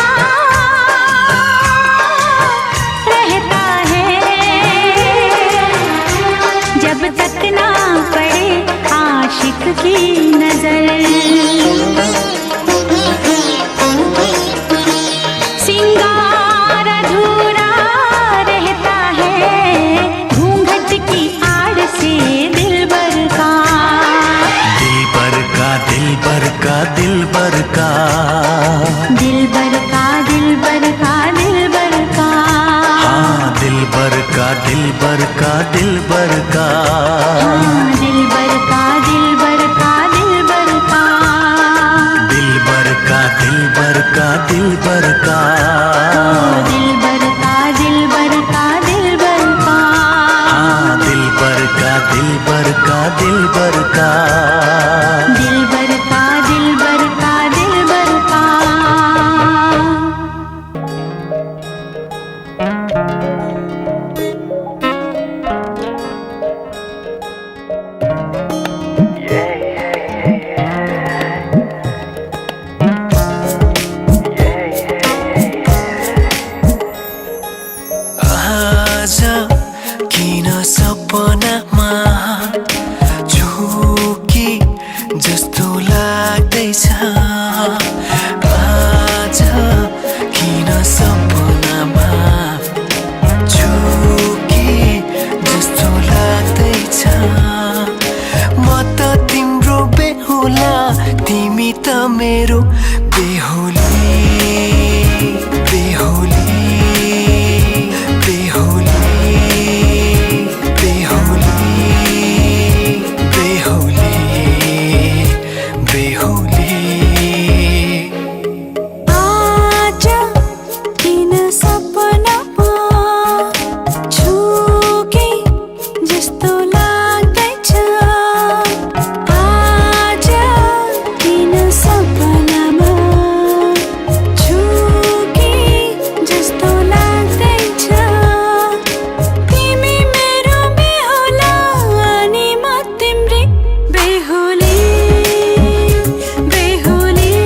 रहता है। जब तक ना पड़े आशिक की नजर। सिंगार अधूरा रहता है घूंघट की आड़ से दिलबर का। दिलबर का दिलबर का दिलबर का, दिलबर का दिलबर का दिलबर का। हाँ दिलबर का दिलबर का दिलबर का। हाँ, दिलबर का दिलबर का दिलबर का। दिलबर का दिलबर का दिलबर का। दिलबर का दिलबर का आज किन सपनामा झुकी जस्तो लाग्दैछ आज किन सपनामा झुकी जस्तो लाग्दैछ म त तिम्रो बेहुला तिमी त मेरो बेहुली बेहुली बेहुली बेहुली बेहुली बेहुली आज किन सपनामा झुके जस्तो लाग्दैछ आज किन सपनामा झुके जस्तो लाग्दैछ तिमी मेरो बेहुला अनि म तिम्रै बेहुली बेहुली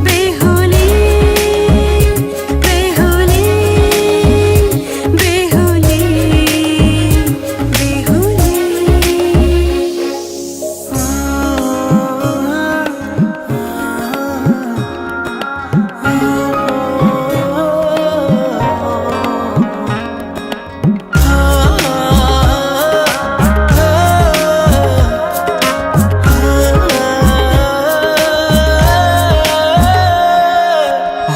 बेहुली बेहुली बेहुली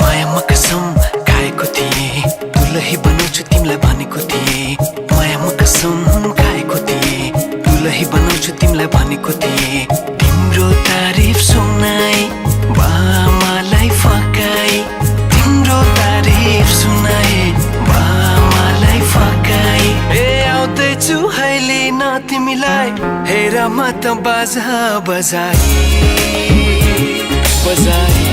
मायामा कसम खाएको थिएँ दुलही बनाउँछु तिमीलाई भनेको थिएँ मायामा कसम खाएको थिएँ दुलही बनाउँछु तिमीलाई भनेको थिएँ तिम्रो तारिफ सुनाई बामालाई फकाई तिम्रो तारिफ सुनाई बामालाई फकाई ए आउँदैछु अहिले न तिमीलाई हेर म त बाजा बजाई बजाई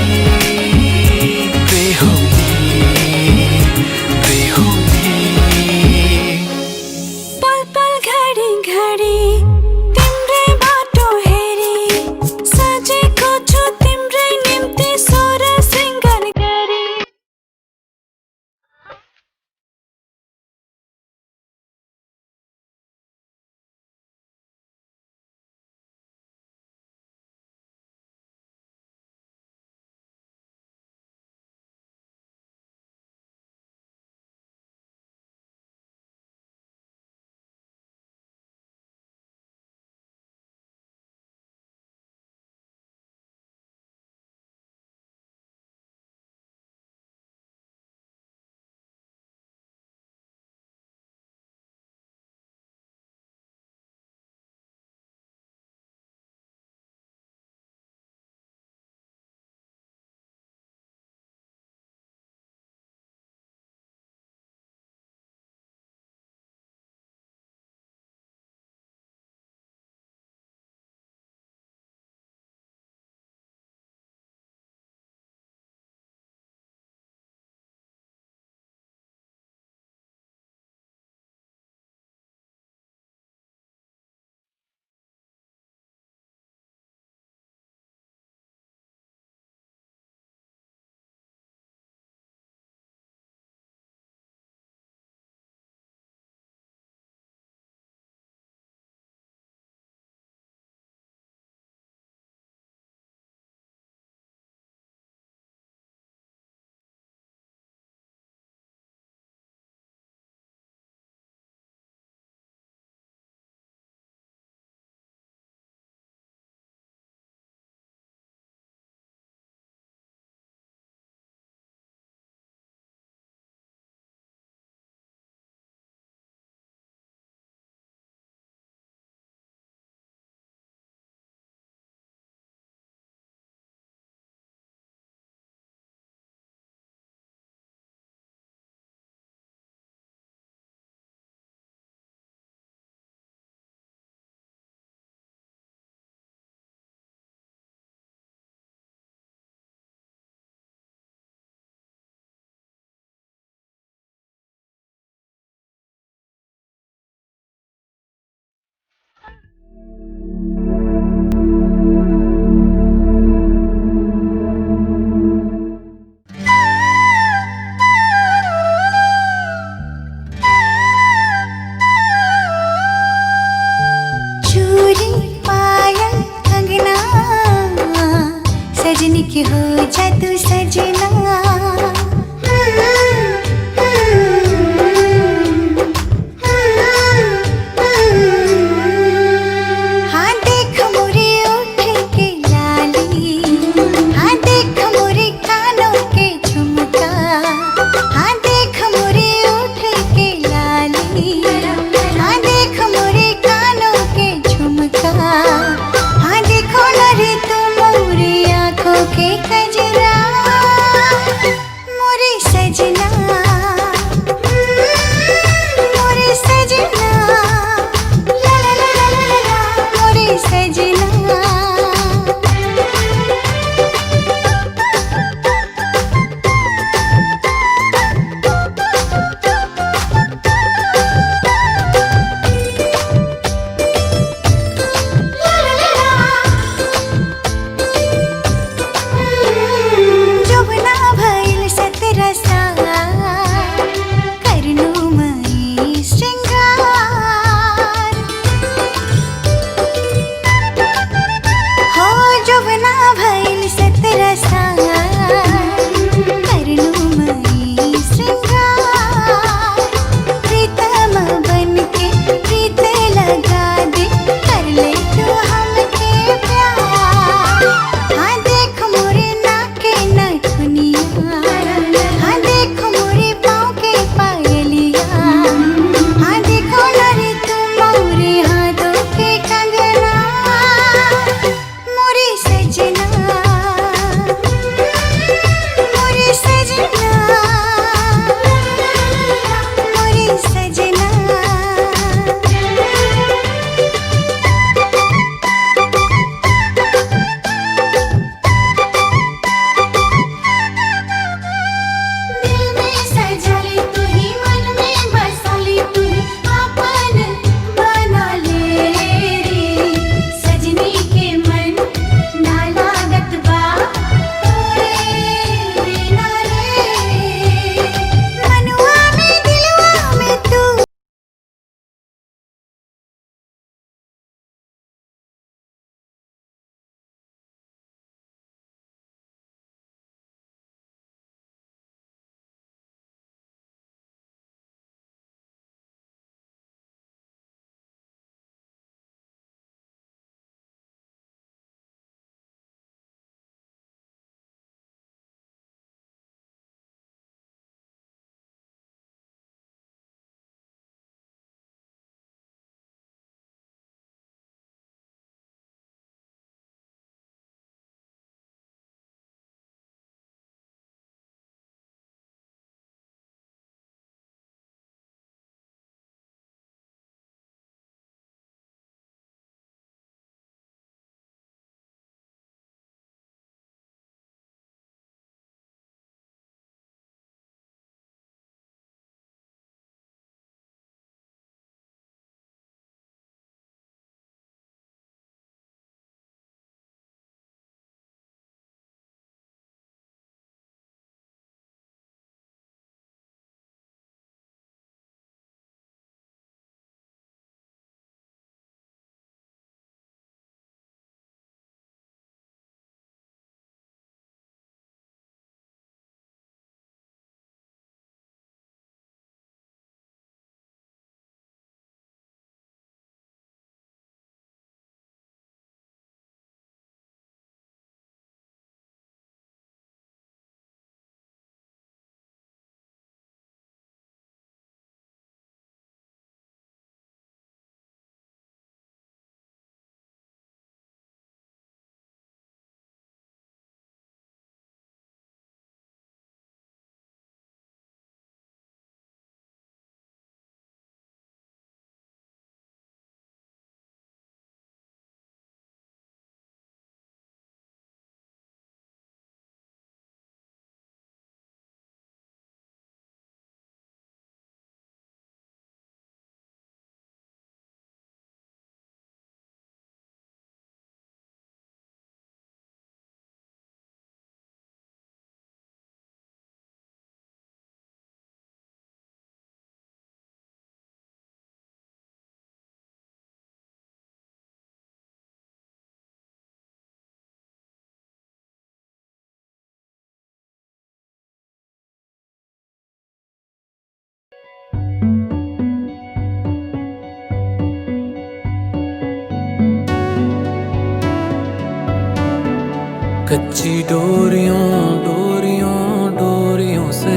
कच्ची डोरियों डोरियों डोरियों से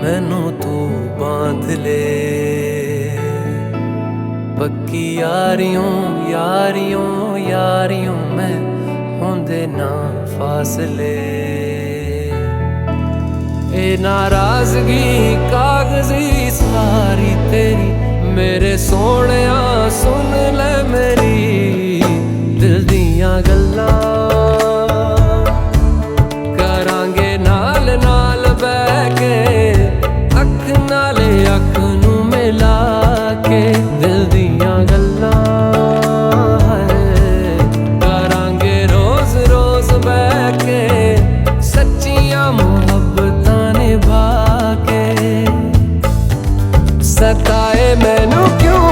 मैनू तू बांध ले, पक्की यारियों यारियों यारियों में होंदे ना फासले। ए नाराजगी कागजी सारी तेरी मेरे सोहणिया सुन ले मेरी दिल दियां गल्लां, करांगे नाल नाल बैठ के अख नाले अख नू मिला के दिल दियां गल्लां, करांगे रोज रोज बैठ के सच्चियां मुहब्बतां निभा के। सताए मैनू क्यों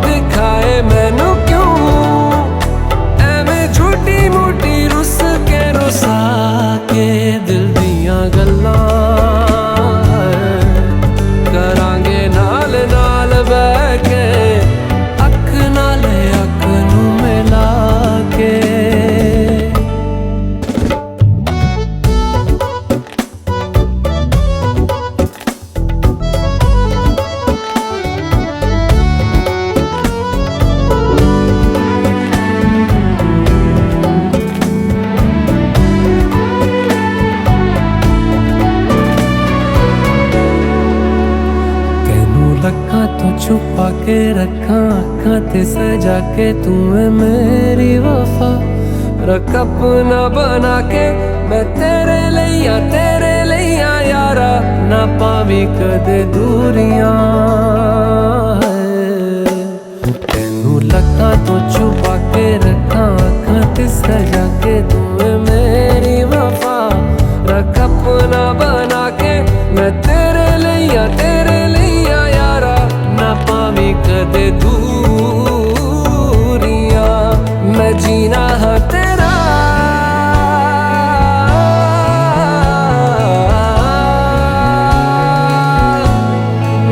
दिखाए मैनू क्यों एवें झूठी मूठी रुस के रुसा के दिल दियां गल्लां, करांगे नाल नाल बैठ के अख नाले अख नू मिला के। छुपा के रखा अखां ते सजा के तू है मेरी वफा, रख अपना बना के मैं तेरे लिया यारा, ना पावी कदे दूरियां। तेनू लखा तो छुपा के रखा अखां ते सजा के तू है मेरी वफा, रख अपना बना के मैं तेरे लिया यारा, ना पावी कदे दूरियां। मैं जीना है तेरा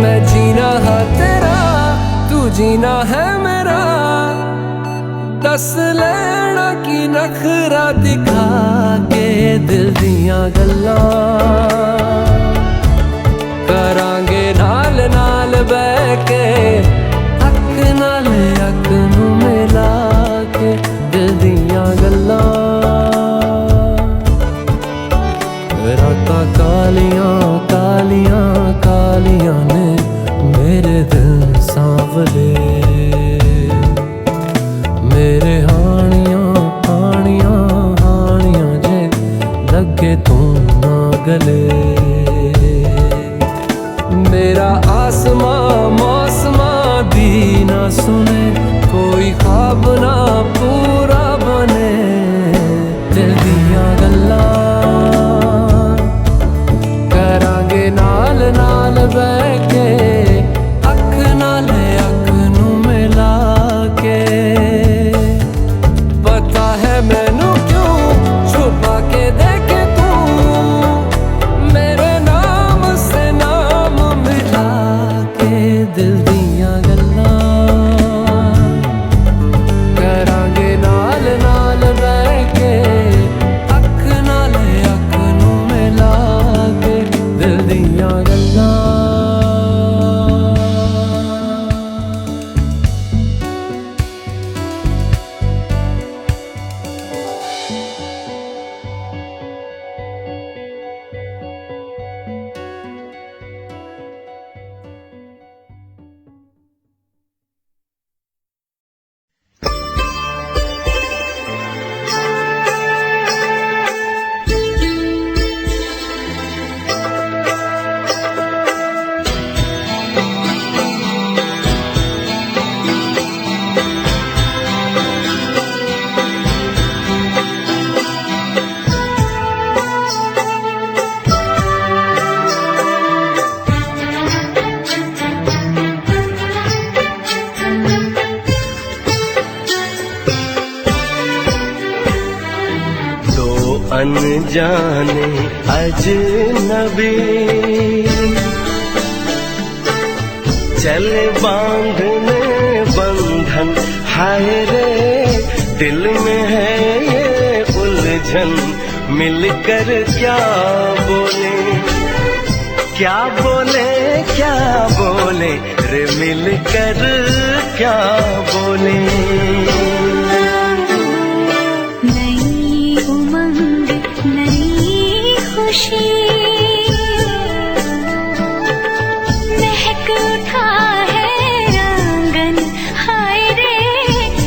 मैं जीना है तेरा तू जीना है मेरा, दस लेना की नखरा दिखा के दिल दियां गल्लां, करांगे नाल नाल बैठ के अख नाल अख नू मिला के दिल दियां गल्लां। रातां कालियां कालियां कालियां ने मेरे दिल सांवले, मेरे हानियां हानियां हानियां जे लगे तू ना गले। मेरा आसमां मौसमां दी ना सुने, कोई ख्वाब ना पूरा बने दिल दियां गल्लां, करांगे नाल नाल बैठ के अख नाले अख नू मिला के। पता है मैनू क्यों छुपा के देखे तू मेरे नाम से नाम मिला के दिल दियां गल्लां, करांगे नाल नाल बैठ के अख नाले अख नू मिला के दिल दियां गल्लां। अनजाने अजनबी चले बांधने बंधन, हाय रे दिल में है ये उलझन मिलकर क्या बोले, क्या बोले, क्या बोले रे मिलकर क्या बोले। नई उमंग नई खुशी महक उठा है आंगन, हाय रे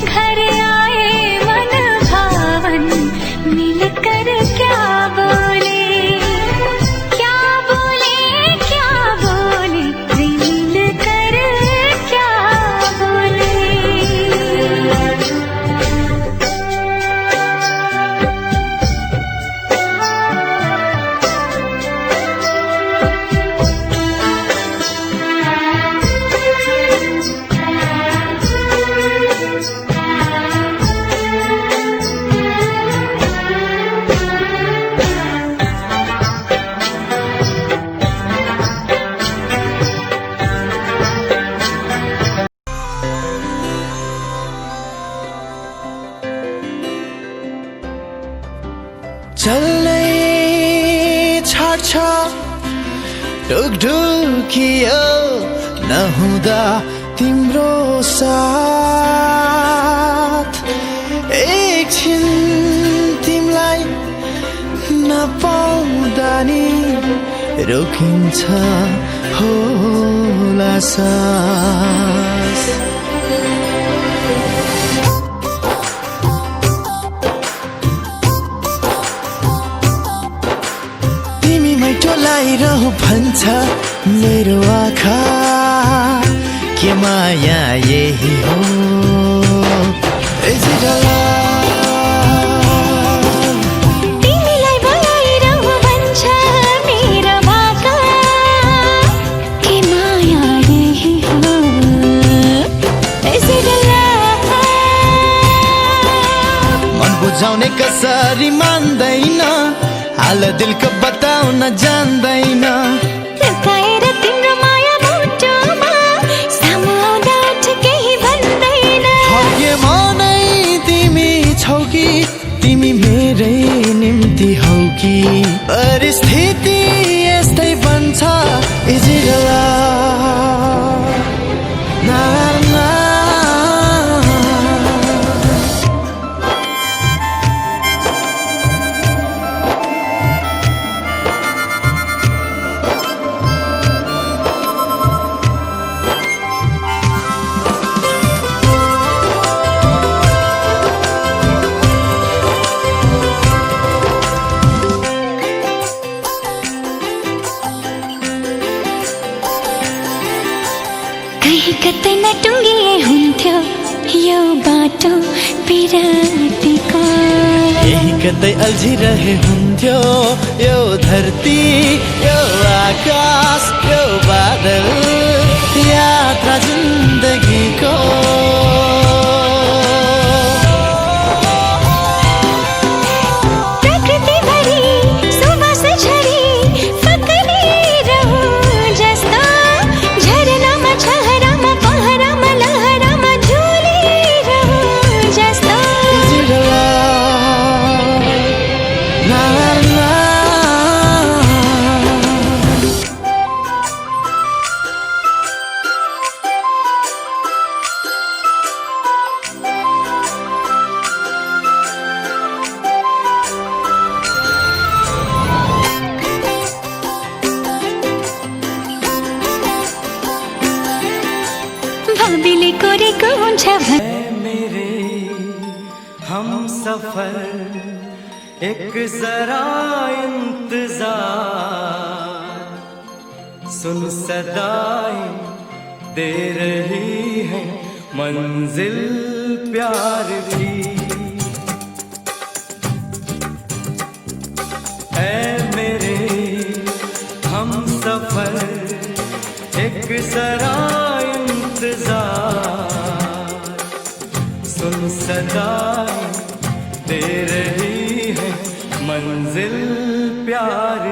घर आए मन भावन, मिलकर क्या बोले, क्या बोले, क्या बोले रे मिलकर क्या बोले। चल्ने छाड्छ ढुकढुकियो नहुँदा तिम्रो साथ, एकछिन तिमीलाई नपाउँदा नि रोकिन्छ होला सास। टोलाइरहँ भन्छ मेरो आँखा, के माया यही हो तिमीलाई बोलाइरहँ भन्छ मेरो आँखा, के माया यही हो। मन बुझाउने कसरी मान्दैन, हाल दिलको बताउन जान्दैन। लुकाएर तिम्रो माया मुटुमा सामु आउँदा उठ केही भन्दैन। भाग्य मनै तिमी छौ कि तिमी मेरै निम्ति हौ कि, परिस्थिति यस्तै बन्छ इजिरला ना ना। कहीँ कतै नटुङ्गिए हुन्थ्यो यो बाटो पिरातीको, यही कतै अल्झिरहे हुन्थ्यो यो धरती, यो आकाश, यो बादल, यात्रा जिन्दगीको। प्रकृतिभरि सुवास झरी फक्रिरहँ जस्तो, झरनामा छहरामा पहरामा लहरामा झुलिरहँ जस्तो। ना ना भाबीले कोरेको हुन्छ मेरे हम सफर एक जरा इंतजार, सुन सदाएं दे रही है मंजिल प्यार की। ऐ मेरे हम सफर एक जरा इंतजार, सुन सदाएं दे रही है मंजिल प्यार